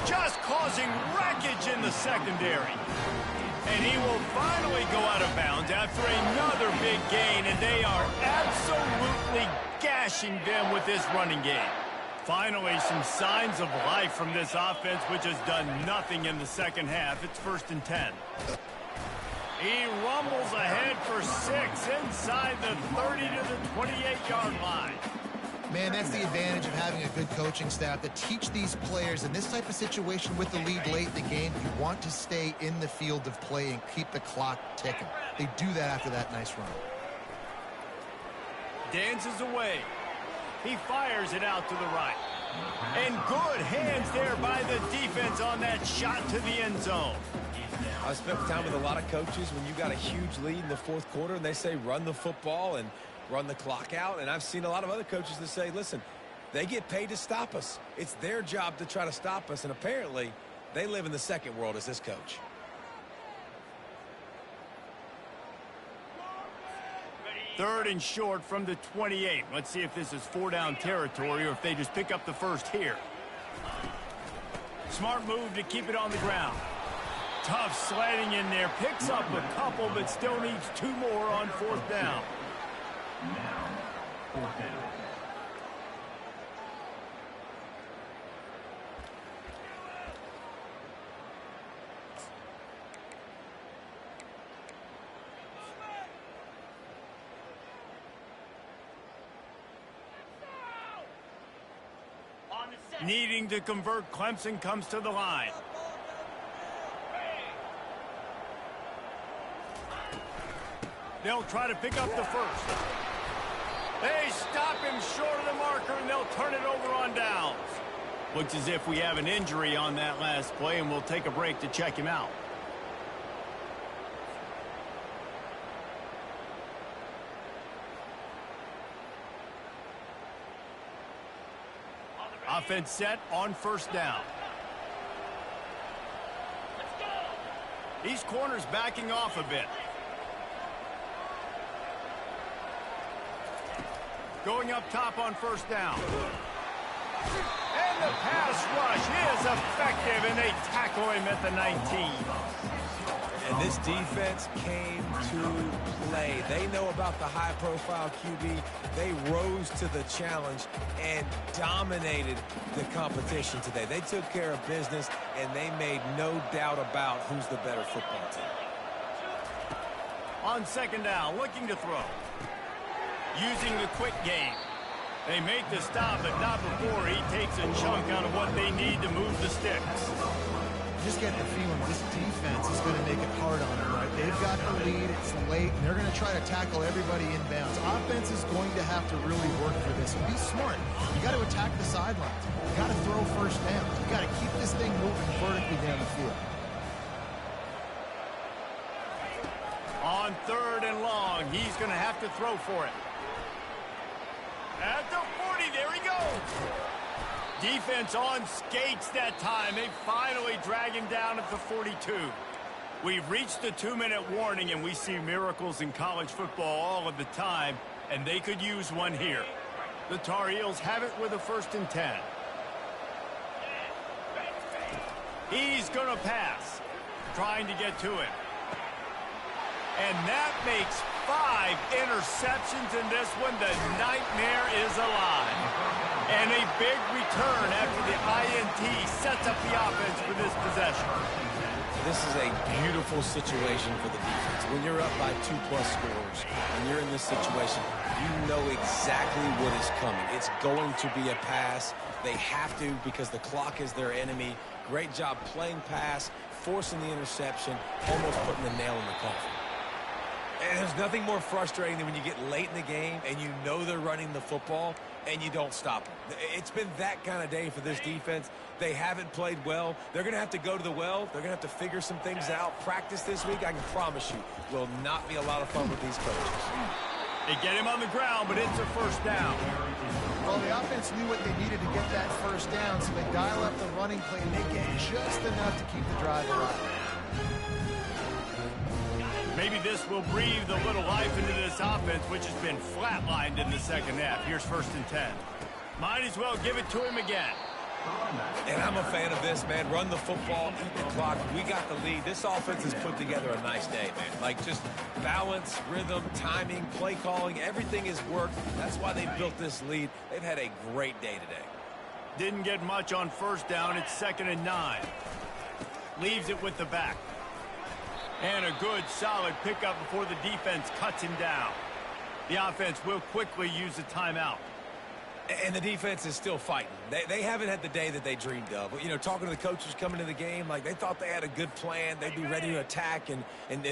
Just causing wreckage in the secondary. And he will finally go out of bounds after another big gain, and they are absolutely gashing them with this running game. Finally, some signs of life from this offense, which has done nothing in the second half. It's 1st and 10. He rumbles ahead for 6 inside the 30 to the 28-yard line. Man, that's the advantage of having a good coaching staff to teach these players in this type of situation with the lead late in the game. You want to stay in the field of play and keep the clock ticking. They do that after that nice run. Dances away. He fires it out to the right. And good hands there by the defense on that shot to the end zone. I spent time with a lot of coaches when you got a huge lead in the fourth quarter and they say run the football and run the clock out. And I've seen a lot of other coaches that say, listen, they get paid to stop us. It's their job to try to stop us. And apparently they live in the second world as this coach. Third and short from the 28. Let's see if this is 4-down territory or if they just pick up the first here. Smart move to keep it on the ground. Tough sledding in there. Picks up a couple, but still needs 2 more on 4th down. Now, 4th down. Needing to convert, Clemson comes to the line. They'll try to pick up the first. They stop him short of the marker, and they'll turn it over on downs. Looks as if we have an injury on that last play, and we'll take a break to check him out. Offense set on 1st down. These corners backing off a bit. Going up top on 1st down. rush is effective, and they tackle him at the 19. And this defense came to play. They know about the high-profile QB. They rose to the challenge and dominated the competition today. They took care of business, and they made no doubt about who's the better football team. On second down, looking to throw. Using the quick game. They make the stop, but not before he takes a chunk out of what they need to move the sticks. Just getting the feeling this defense is going to make it hard on them, right? They've got the lead, it's late, and they're going to try to tackle everybody inbounds. Offense is going to have to really work for this. And be smart. You got to attack the sidelines. You got to throw first down. You got to keep this thing moving vertically down the field. On third and long, he's going to have to throw for it. At the 40, there he goes. Defense on skates that time. They finally drag him down at the 42. We've reached the 2-minute warning, and we see miracles in college football all of the time, and they could use one here. The Tar Heels have it with a 1st and 10. He's going to pass, trying to get to it. And that makes 5 interceptions in this one. The nightmare is alive. And a big return after the INT sets up the offense for this possession. This is a beautiful situation for the defense. When you're up by 2+ scores, and you're in this situation, you know exactly what is coming. It's going to be a pass. They have to because the clock is their enemy. Great job playing pass, forcing the interception, almost putting the nail in the coffin. And there's nothing more frustrating than when you get late in the game and you know they're running the football and you don't stop them. It's been that kind of day for this defense. They haven't played well. They're going to have to go to the well. They're going to have to figure some things out. Practice this week, I can promise you, will not be a lot of fun with these coaches. They get him on the ground, but it's a 1st down. Well, the offense knew what they needed to get that 1st down, so they dial up the running play and they get just enough to keep the drive alive. Maybe this will breathe a little life into this offense, which has been flatlined in the 2nd half. Here's 1st and 10. Might as well give it to him again. And I'm a fan of this, man. Run the football, eat the clock. We got the lead. This offense has put together a nice day, man. Like, just balance, rhythm, timing, play calling, everything has worked. That's why they built this lead. They've had a great day today. Didn't get much on 1st down. It's 2nd and 9. Leaves it with the back. And a good, solid pickup before the defense cuts him down. The offense will quickly use a timeout. And the defense is still fighting. They haven't had the day that they dreamed of. You know, talking to the coaches coming to the game, like they thought they had a good plan. They'd be ready to attack and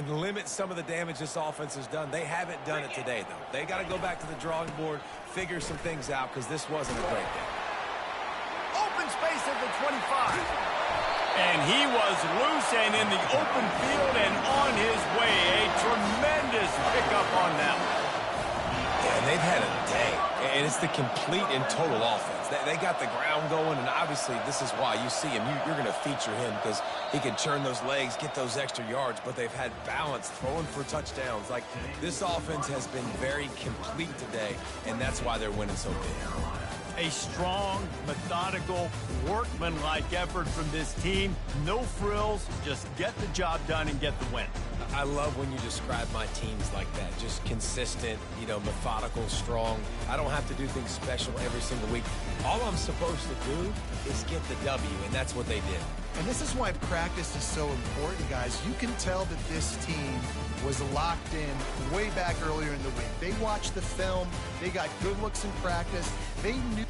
limit some of the damage this offense has done. They haven't done it today, though. They got to go back to the drawing board, figure some things out, because this wasn't a great day. Open space at the 25. And he was loose and in the open field and on his way. A tremendous pickup on that one. Yeah, and they've had a day. And it's the complete and total offense. They got the ground going, and obviously this is why you see him. You're going to feature him because he can churn those legs, get those extra yards, but they've had balance, throwing for touchdowns. Like, this offense has been very complete today, and that's why they're winning so big. A strong, methodical, workmanlike effort from this team. No frills, just get the job done and get the win. I love when you describe my teams like that. Just consistent, you know, methodical, strong. I don't have to do things special every single week. All I'm supposed to do is get the W, and that's what they did. And this is why practice is so important, guys. You can tell that this team was locked in way back earlier in the week. They watched the film. They got good looks in practice. They knew.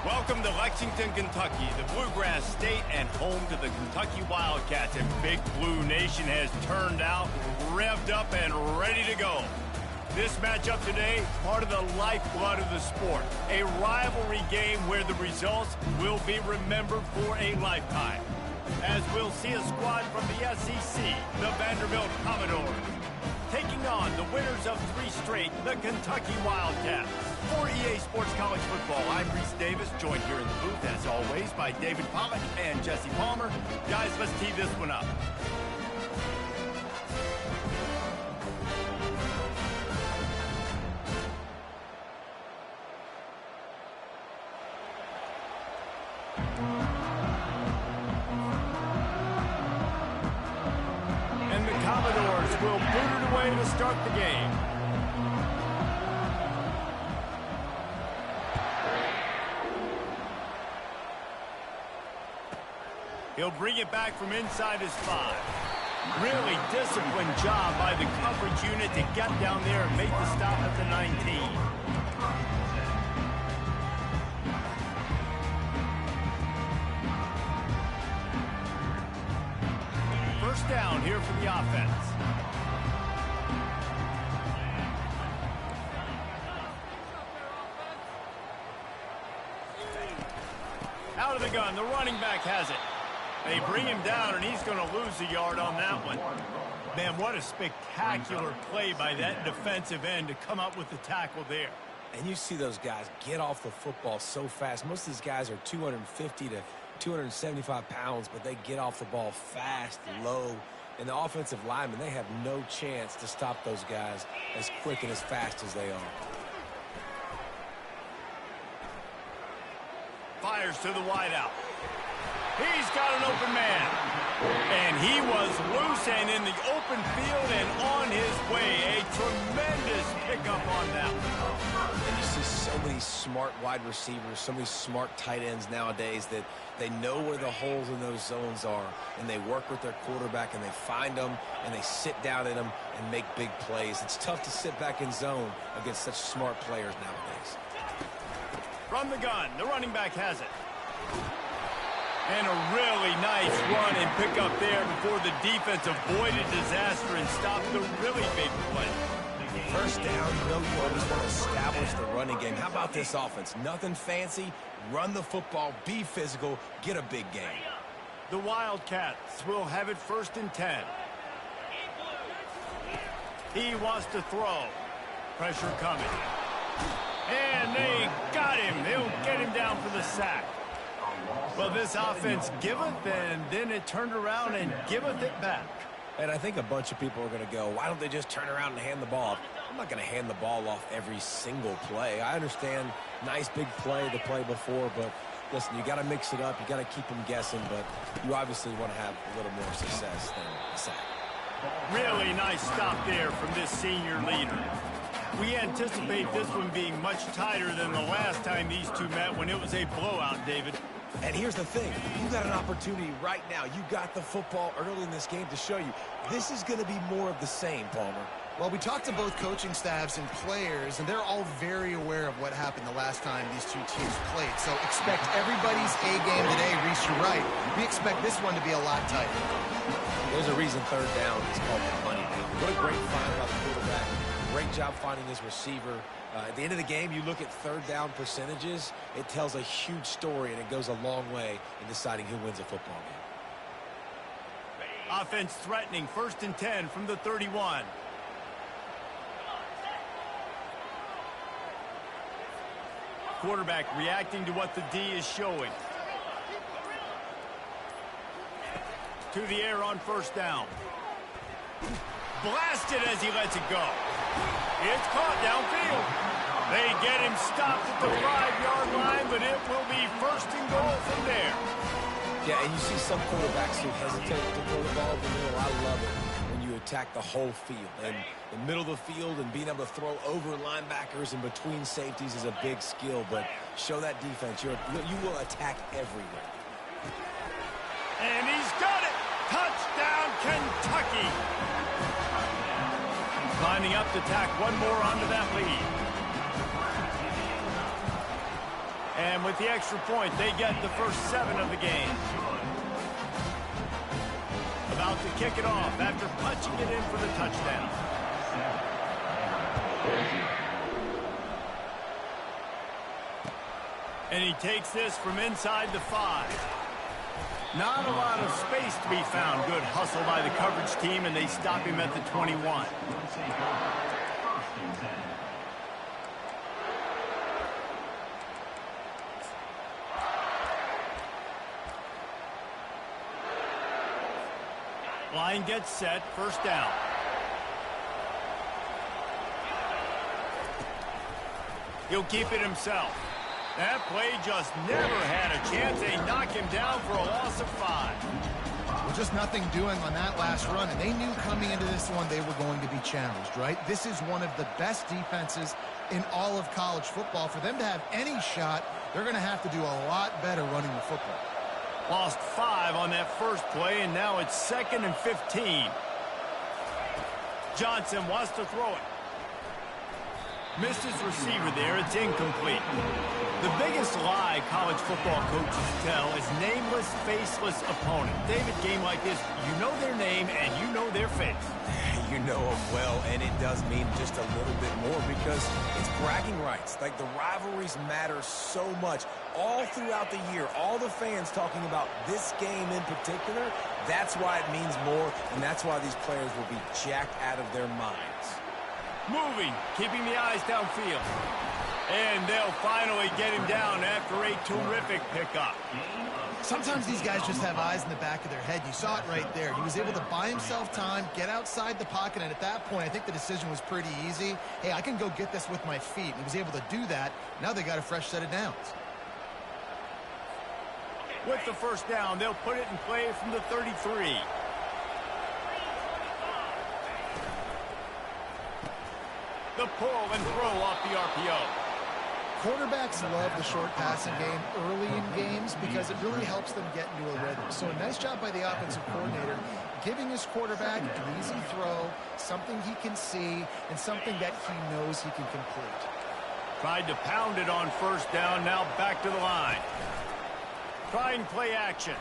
Welcome to Lexington, Kentucky, the Bluegrass State and home to the Kentucky Wildcats. And Big Blue Nation has turned out, revved up, and ready to go. This matchup today, part of the lifeblood of the sport. A rivalry game where the results will be remembered for a lifetime. As we'll see a squad from the SEC, the Vanderbilt Commodores, taking on the winners of 3 straight, the Kentucky Wildcats. For EA Sports College Football, I'm Reese Davis, joined here in the booth, as always, by David Pollack and Jesse Palmer. Guys, let's tee this one up. And the Commodores will boot it away to start the game. He'll bring it back from inside his 5. Really disciplined job by the coverage unit to get down there and make the stop at the 19. First down here for the offense. Out of the gun, the running back has it. They bring him down, and he's going to lose a yard on that one. Man, what a spectacular play by that defensive end to come up with the tackle there. And you see those guys get off the football so fast. Most of these guys are 250 to 275 pounds, but they get off the ball fast, low. And the offensive linemen, they have no chance to stop those guys as quick and as fast as they are. Fires to the wideout. He's got an open man. And he was loose and in the open field and on his way. A tremendous pickup on that one. And you see so many smart wide receivers, so many smart tight ends nowadays that they know where the holes in those zones are, and they work with their quarterback, and they find them, and they sit down in them and make big plays. It's tough to sit back in zone against such smart players nowadays. From the gun, the running back has it. And a really nice run and pick up there before the defense avoided disaster and stopped the really big play. First down, you know you always want to establish the running game. How about this offense? Nothing fancy. Run the football, be physical, get a big game. The Wildcats will have it 1st and 10. He wants to throw. Pressure coming. And they got him. They'll get him down for the sack. Well, this offense giveth, and then it turned around and giveth it back. And I think a bunch of people are going to go, why don't they just turn around and hand the ball off? I'm not going to hand the ball off every single play. I understand nice big play the play before, but listen, you got to mix it up. You got to keep them guessing, but you obviously want to have a little more success than a sack. Really nice stop there from this senior leader. We anticipate this one being much tighter than the last time these two met when it was a blowout, David. And here's the thing. You got an opportunity right now. You got the football early in this game to show you. This is going to be more of the same, Palmer. Well, we talked to both coaching staffs and players, and they're all very aware of what happened the last time these two teams played. So expect everybody's A game today. Reese, you're right. We expect this one to be a lot tighter. There's a reason 3rd down is called the money down. What a great find by the quarterback. Great job finding his receiver. At the end of the game, you look at 3rd down percentages. It tells a huge story, and it goes a long way in deciding who wins a football game. Offense threatening, 1st and 10 from the 31. Quarterback reacting to what the D is showing. To the air on 1st down. Blasted as he lets it go. It's caught downfield. They get him stopped at the 5-yard line, but it will be 1st and goal from there. Yeah, and you see some quarterbacks who hesitate to throw the ball in the middle. I love it when you attack the whole field. And the middle of the field and being able to throw over linebackers and between safeties is a big skill, but show that defense. You will attack everywhere. And he's got it. Touchdown, Kentucky. Lining up to tack one more onto that lead. And with the extra point, they get the first 7 of the game. About to kick it off after punching it in for the touchdown. And he takes this from inside the 5. Not a lot of space to be found. Good hustle by the coverage team, and they stop him at the 21. Line gets set, first down. He'll keep it himself. That play just never had a chance. They knock him down for a loss of 5. Well, just nothing doing on that last run, and they knew coming into this one they were going to be challenged, right? This is one of the best defenses in all of college football. For them to have any shot, they're going to have to do a lot better running the football. Lost 5 on that first play, and now it's 2nd and 15. Johnson wants to throw it. Missed his receiver there. It's incomplete. The biggest lie college football coaches tell is nameless, faceless opponent. David, game like this, you know their name and you know their face. You know them well, and it does mean just a little bit more because it's bragging rights. Like, the rivalries matter so much. All throughout the year, all the fans talking about this game in particular, that's why it means more, and that's why these players will be jacked out of their minds. Moving, keeping the eyes downfield. And they'll finally get him down after a terrific pickup. Sometimes these guys just have eyes in the back of their head. You saw it right there. He was able to buy himself time, get outside the pocket, and at that point, I think the decision was pretty easy. Hey, I can go get this with my feet. And he was able to do that. Now they got a fresh set of downs. With the first down, they'll put it in play from the 33. The pull and throw off the RPO. Quarterbacks love the short passing game early in games because it really helps them get into a rhythm. So a nice job by the offensive coordinator giving his quarterback an easy throw, something he can see, and something that he knows he can complete. Tried to pound it on first down, now back to the line. Trying play action.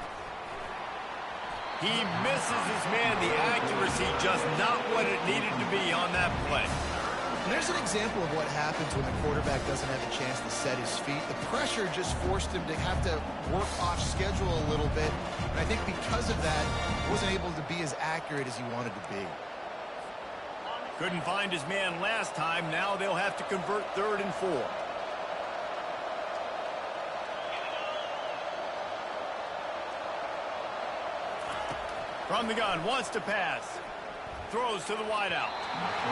He misses his man. The accuracy just not what it needed to be on that play. And there's an example of what happens when the quarterback doesn't have a chance to set his feet. The pressure just forced him to have to work off schedule a little bit. And I think because of that, he wasn't able to be as accurate as he wanted to be. Couldn't find his man last time. Now they'll have to convert 3rd and 4. From the gun, wants to pass. Throws to the wideout.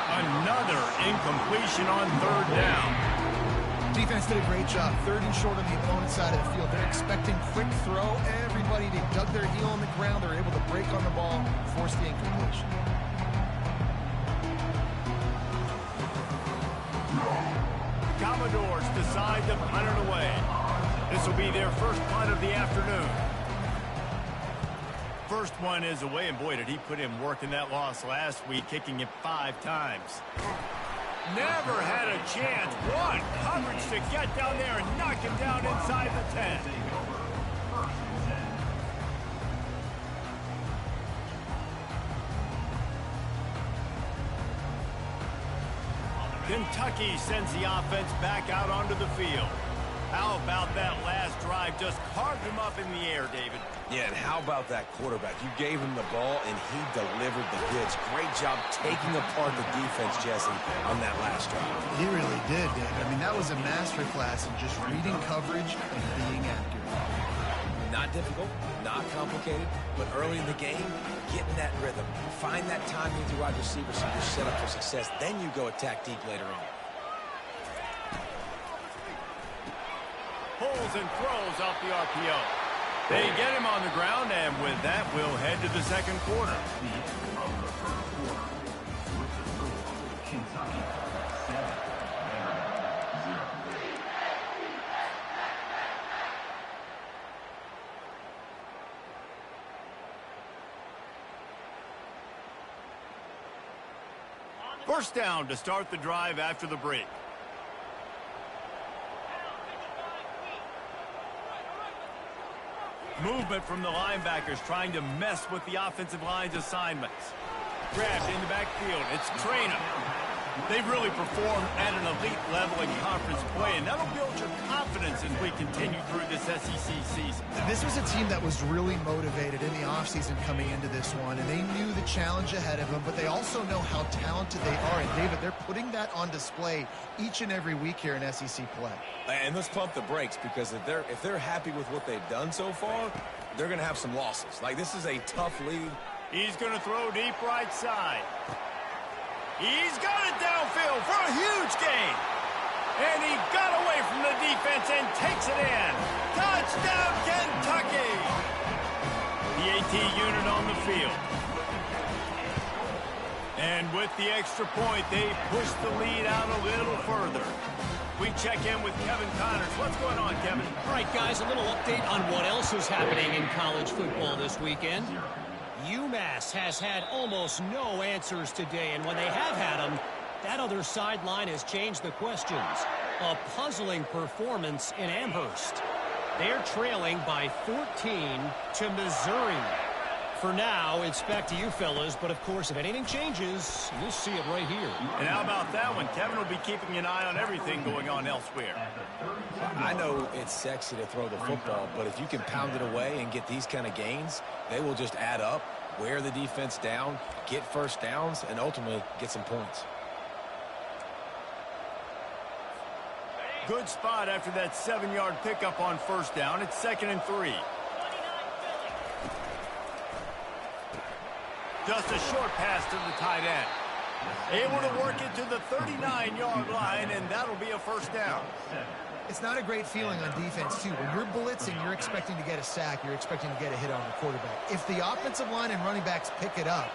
Another incompletion on 3rd down. Defense did a great job. 3rd and short on the opponent's side of the field. They're expecting quick throw. Everybody, they dug their heel on the ground. They're able to break on the ball, force the incompletion. Commodores decide to punt it away. This will be their first punt of the afternoon. First one is away, and boy, did he put in work in that loss last week, kicking it 5 times. Never had a chance. One coverage to get down there and knock him down inside the 10. Kentucky sends the offense back out onto the field. How about that last drive? Just carved him up in the air, David. Yeah, and how about that quarterback? You gave him the ball, and he delivered the goods. Great job taking apart the defense, Jesse, on that last drive. He really did, David. I mean, that was a masterclass in just reading coverage and being accurate. Not difficult, not complicated, but early in the game, getting that rhythm. Find that timing with your wide receivers so you're set up for success. Then you go attack deep later on. Pulls and throws off the RPO. They get him on the ground, and with that, we'll head to the second quarter. First down to start the drive after the break. Movement from the linebackers trying to mess with the offensive line's assignments. Grabbed in the backfield. It's Trainer. They've really performed at an elite level in conference play, and that'll build your confidence as we continue through this SEC season. This was a team that was really motivated in the offseason coming into this one, and they knew the challenge ahead of them, but they also know how talented they are. And, David, they're putting that on display each and every week here in SEC play. And let's pump the brakes, because if they're happy with what they've done so far, they're going to have some losses. Like, this is a tough lead. He's going to throw deep right side. He's got it downfield for a huge gain. And he got away from the defense and takes it in. Touchdown, Kentucky! The AT unit on the field. And with the extra point, they push the lead out a little further. We check in with Kevin Connors. What's going on, Kevin? All right, guys, a little update on what else is happening in college football this weekend. UMass has had almost no answers today, and when they have had them, that other sideline has changed the questions. A puzzling performance in Amherst. They're trailing by 14 to Missouri. For now, it's back to you fellas, but of course, if anything changes, you'll see it right here. And how about that one? Kevin will be keeping an eye on everything going on elsewhere. I know it's sexy to throw the football, but if you can pound it away and get these kind of gains, they will just add up, wear the defense down, get first downs, and ultimately get some points. Good spot after that 7-yard pickup on first down. It's 2nd and 3. Just a short pass to the tight end. Able to work it to the 39-yard line, and that'll be a first down. It's not a great feeling on defense, too. When you're blitzing, you're expecting to get a sack. You're expecting to get a hit on the quarterback. If the offensive line and running backs pick it up,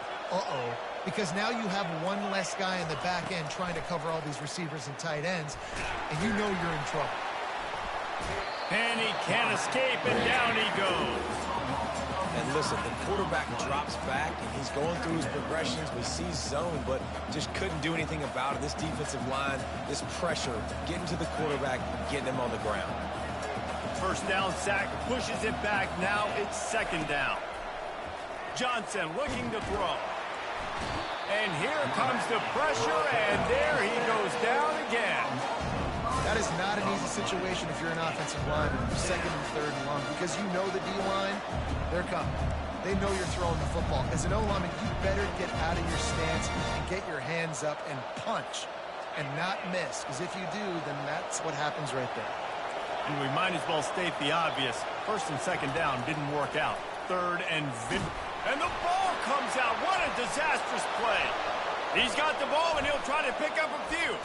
because now you have one less guy in the back end trying to cover all these receivers and tight ends, and you know you're in trouble. And he can't escape, and down he goes. And listen, the quarterback drops back, and he's going through his progressions. We see zone, but just couldn't do anything about it. This defensive line, this pressure, getting to the quarterback, getting him on the ground. First down sack, pushes it back. Now it's 2nd down. Johnson looking to throw. And here comes the pressure, and there he goes down again. That is not an easy situation if you're an offensive lineman, 2nd and 3rd and long, because you know the D-line, they're coming. They know you're throwing the football. As an O-lineman, you better get out of your stance and get your hands up and punch and not miss, because if you do, then that's what happens right there. And we might as well state the obvious. 1st and 2nd down didn't work out. 3rd and and the ball comes out. What a disastrous play. He's got the ball, and he'll try to pick up a few.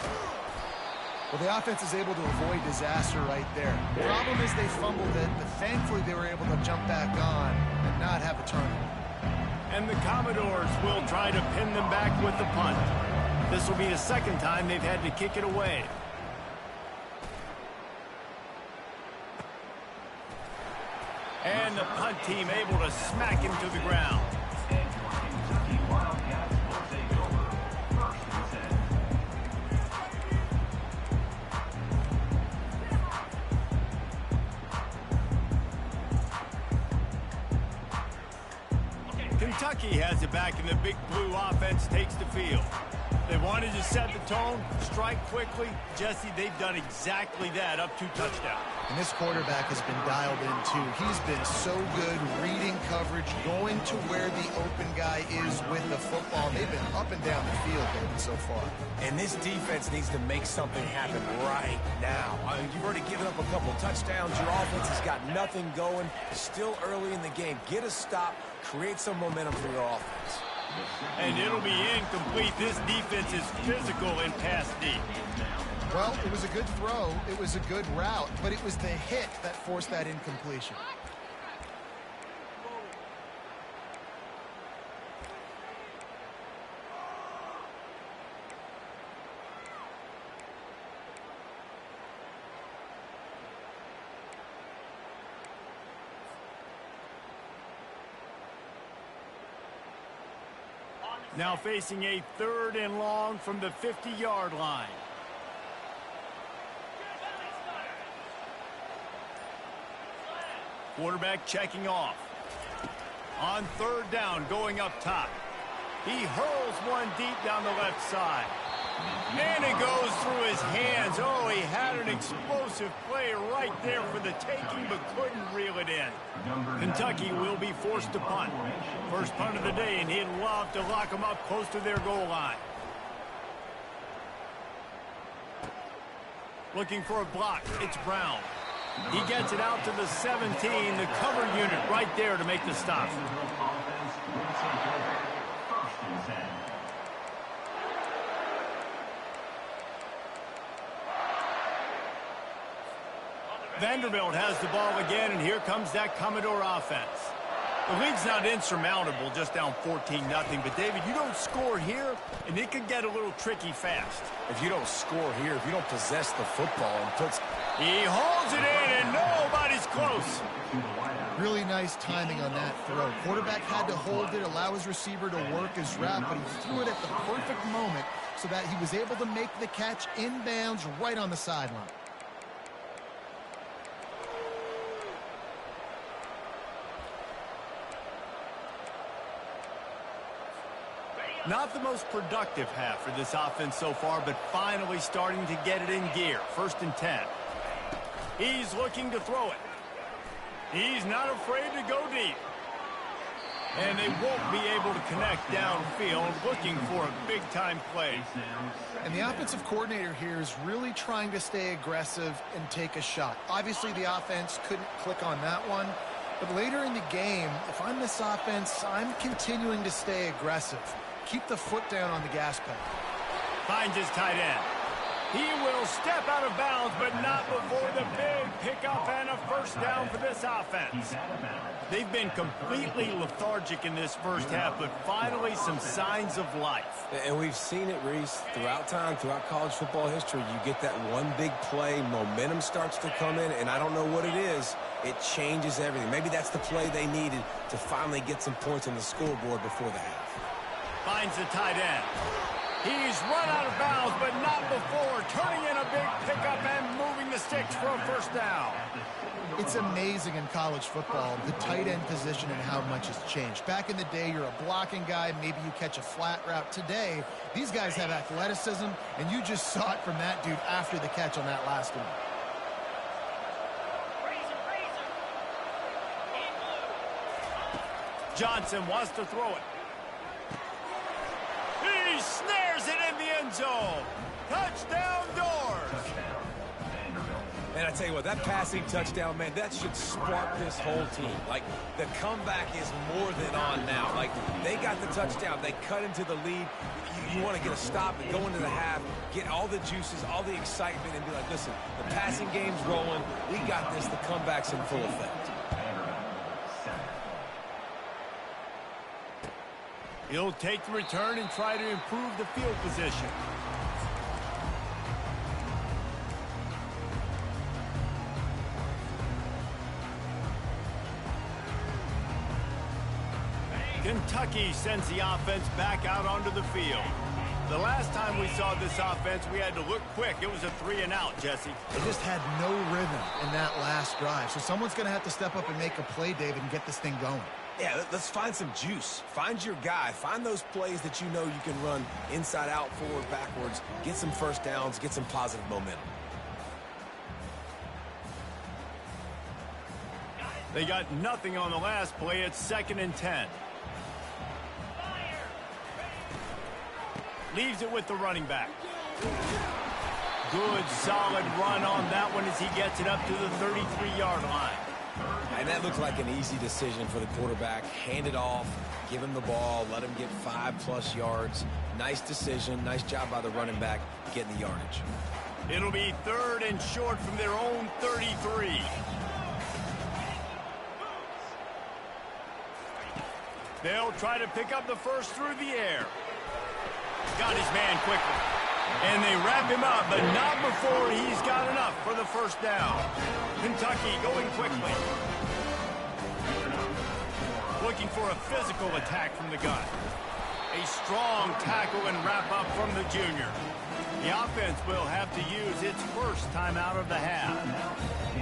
Well, the offense is able to avoid disaster right there. The problem is they fumbled it, but thankfully they were able to jump back on and not have a turnover. And the Commodores will try to pin them back with the punt. This will be the 2nd time they've had to kick it away. And the punt team able to smack him to the ground. Kentucky has it back, and the Big Blue offense takes the field. They wanted to set the tone, strike quickly. Jesse, they've done exactly that, up 2 touchdowns. And this quarterback has been dialed in, too. He's been so good reading coverage, going to where the open guy is with the football. They've been up and down the field, David, so far. And this defense needs to make something happen right now. I mean, you've already given up a couple touchdowns. Your offense has got nothing going. Still early in the game. Get a stop. Create some momentum for your offense. And it'll be incomplete. This defense is physical and pass deep. Well, it was a good throw. It was a good route, but it was the hit that forced that incompletion. Now facing a 3rd and long from the 50-yard line. Quarterback checking off. On third down, going up top. He hurls one deep down the left side. And it goes through his hands. Oh, he had an explosive play right there for the taking, but couldn't reel it in. Kentucky will be forced to punt. First punt of the day, and he'd love to lock them up close to their goal line. Looking for a block. It's Brown. He gets it out to the 17, the cover unit right there to make the stop. Vanderbilt has the ball again, and here comes that Commodore offense. The lead's not insurmountable, just down 14-0. But, David, you don't score here, and it could get a little tricky fast. If you don't score here, if you don't possess the football and puts... He holds it in, and nobody's close. Really nice timing on that throw. Quarterback had to hold it, allow his receiver to work his route, but he threw it at the perfect moment so that he was able to make the catch inbounds right on the sideline. Not the most productive half for this offense so far, but finally starting to get it in gear. 1st and 10. He's looking to throw it. He's not afraid to go deep. And they won't be able to connect downfield, looking for a big-time play. And the offensive coordinator here is really trying to stay aggressive and take a shot. Obviously, the offense couldn't click on that one. But later in the game, if I'm this offense, I'm continuing to stay aggressive. Keep the foot down on the gas pedal. Finds his tight end. He will step out of bounds, but not before the big pickup and a first down for this offense. They've been completely lethargic in this first half, but finally some signs of life. And we've seen it, Reese, throughout time, throughout college football history. You get that one big play, momentum starts to come in, and I don't know what it is. It changes everything. Maybe that's the play they needed to finally get some points on the scoreboard before the half. Finds the tight end. He's run out of bounds, but not before turning in a big pickup and moving the sticks for a first down. It's amazing in college football, the tight end position and how much has changed. Back in the day, you're a blocking guy, maybe you catch a flat route. Today, these guys have athleticism, and you just saw it from that dude after the catch on that last one. Johnson wants to throw it. He snares it in the end zone. Touchdown, Doors. And I tell you what, that passing touchdown, man, that should spark this whole team. Like, the comeback is more than on now. Like, they got the touchdown. They cut into the lead. You want to get a stop and go into the half, get all the juices, all the excitement, and be like, listen, the passing game's rolling. We got this. The comeback's in full effect. He'll take the return and try to improve the field position. Kentucky sends the offense back out onto the field. The last time we saw this offense, we had to look quick. It was a 3-and-out, Jesse. They just had no rhythm in that last drive. So someone's going to have to step up and make a play, David, and get this thing going. Yeah, let's find some juice. Find your guy. Find those plays that you know you can run inside out, forward, backwards. Get some first downs. Get some positive momentum. They got nothing on the last play. It's 2nd and 10. Leaves it with the running back. Good, solid run on that one as he gets it up to the 33-yard line. And that looked like an easy decision for the quarterback. Hand it off, give him the ball, let him get 5+ yards. Nice decision. Nice job by the running back getting the yardage. It'll be 3rd and short from their own 33. They'll try to pick up the first through the air. Got his man quickly. And they wrap him up, but not before he's got enough for the first down. Kentucky going quickly. Looking for a physical attack from the gun. A strong tackle and wrap-up from the junior. The offense will have to use its first timeout of the half.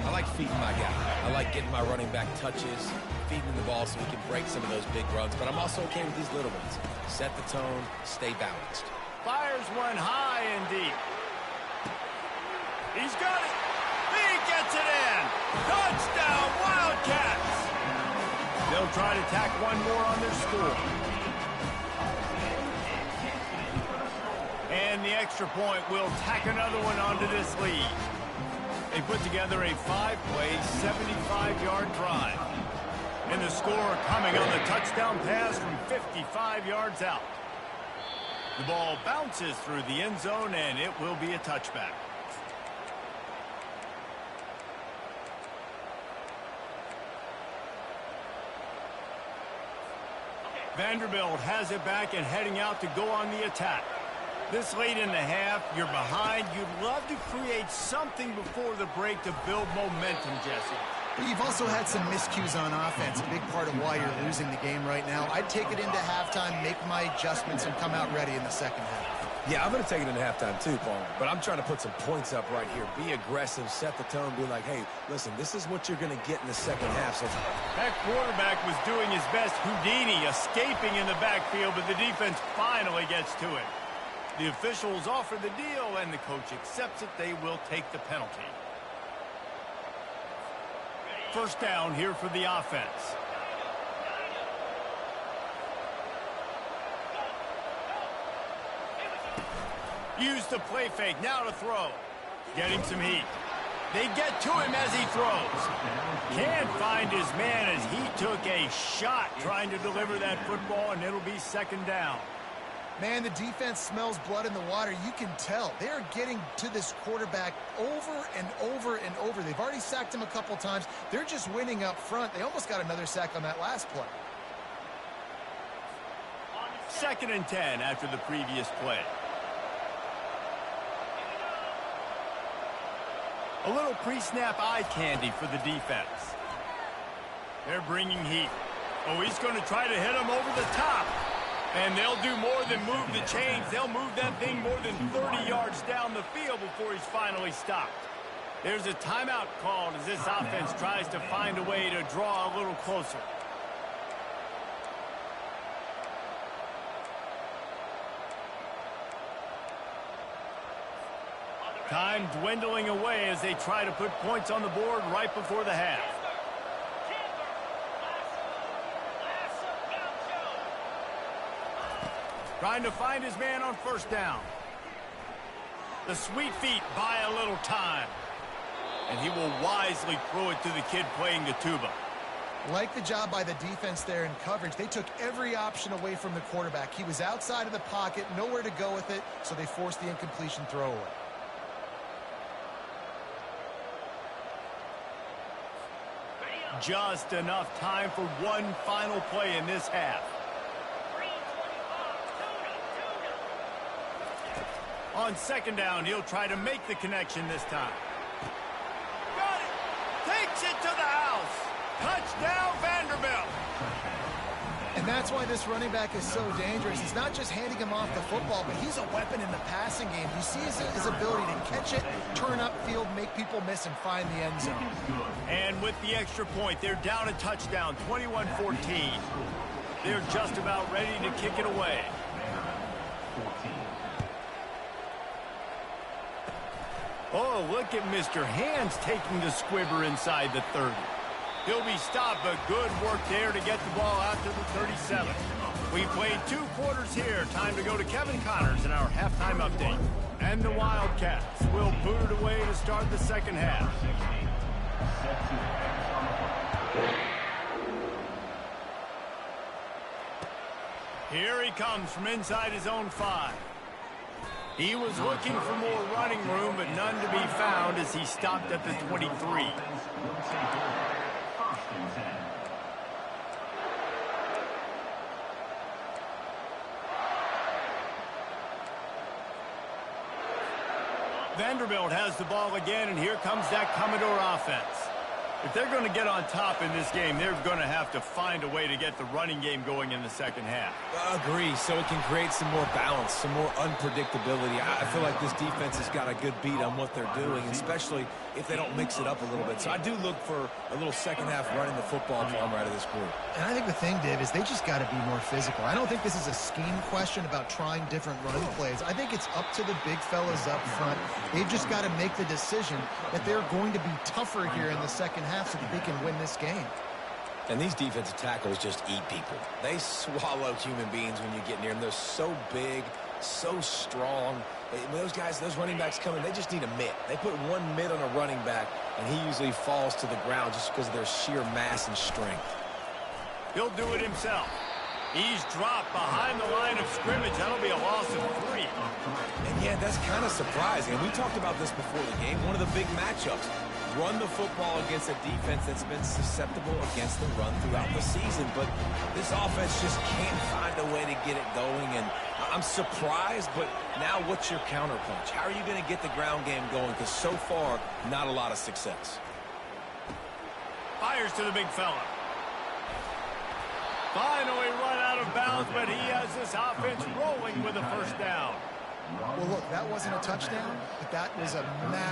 I like feeding my guy. I like getting my running back touches, feeding the ball so he can break some of those big runs, but I'm also okay with these little ones. Set the tone, stay balanced. Fires one high and deep. He's got it. He gets it in. Touchdown, Wildcats. They'll try to tack one more on their score. And the extra point will tack another one onto this lead. They put together a 5-play, 75-yard drive. And the score coming on the touchdown pass from 55 yards out. The ball bounces through the end zone, and it will be a touchback. Vanderbilt has it back and heading out to go on the attack. This late in the half, you're behind. You'd love to create something before the break to build momentum, Jesse. But you've also had some miscues on offense, a big part of why you're losing the game right now. I'd take it into halftime, make my adjustments, and come out ready in the second half. Yeah, I'm going to take it into halftime too, Paul. But I'm trying to put some points up right here. Be aggressive, set the tone, be like, hey, listen, this is what you're going to get in the second half. So that quarterback was doing his best Houdini, escaping in the backfield, but the defense finally gets to it. The officials offer the deal, and the coach accepts it. They will take the penalty. First down here for the offense. Use the play fake. Now to throw. Getting some heat. They get to him as he throws. Can't find his man as he took a shot trying to deliver that football, and it'll be second down. Man, the defense smells blood in the water. You can tell. They are getting to this quarterback over and over and over. They've already sacked him a couple times. They're just winning up front. They almost got another sack on that last play. 2nd and 10 after the previous play. A little pre-snap eye candy for the defense. They're bringing heat. Oh, he's going to try to hit him over the top. And they'll do more than move the chains. They'll move that thing more than 30 yards down the field before he's finally stopped. There's a timeout called as this offense tries to find a way to draw a little closer. Time dwindling away as they try to put points on the board right before the half. Trying to find his man on first down. The sweet feet buy a little time. And he will wisely throw it to the kid playing the tuba. Like the job by the defense there in coverage. They took every option away from the quarterback. He was outside of the pocket, nowhere to go with it, so they forced the incompletion throwaway. Just enough time for one final play in this half. On second down, he'll try to make the connection this time. Got it! Takes it to the house! Touchdown, Vanderbilt! And that's why this running back is so dangerous. He's not just handing him off the football, but he's a weapon in the passing game. You see his ability to catch it, turn upfield, make people miss, and find the end zone. And with the extra point, they're down a touchdown, 21-14. They're just about ready to kick it away. Oh, look at Mr. Hands taking the squibber inside the 30. He'll be stopped, but good work there to get the ball out to the 37. We played 2 quarters here. Time to go to Kevin Connors in our halftime update. And the Wildcats will boot it away to start the second half. Here he comes from inside his own 5. He was looking for more running room, but none to be found as he stopped at the 23. Vanderbilt has the ball again, and here comes that Commodore offense. If they're going to get on top in this game, they're going to have to find a way to get the running game going in the second half. Agree, so it can create some more balance, some more unpredictability. I feel like this defense has got a good beat on what they're doing, especially if they don't mix it up a little bit. So I do look for a little second half running the football if I'm right of this group. And I think the thing, Dave, is they just got to be more physical. I don't think this is a scheme question about trying different running plays. I think it's up to the big fellas up front. They've just got to make the decision that they're going to be tougher here in the second half so that they can win this game. And these defensive tackles just eat people. They swallow human beings when you get near them. They're so big, so strong. When those guys, those running backs come in, they just need a mitt. They put one mitt on a running back, and he usually falls to the ground just because of their sheer mass and strength. He'll do it himself. He's dropped behind the line of scrimmage. That'll be a loss of 3. And yeah, that's kind of surprising. And we talked about this before the game. One of the big matchups. Run the football against a defense that's been susceptible against the run throughout the season. But this offense just can't find a way to get it going. And I'm surprised, but now what's your counterpunch? How are you going to get the ground game going? Because so far, not a lot of success. Fires to the big fella. Finally run out of bounds, but he has this offense rolling with a first down. Well, look, that wasn't a touchdown, but that was a massive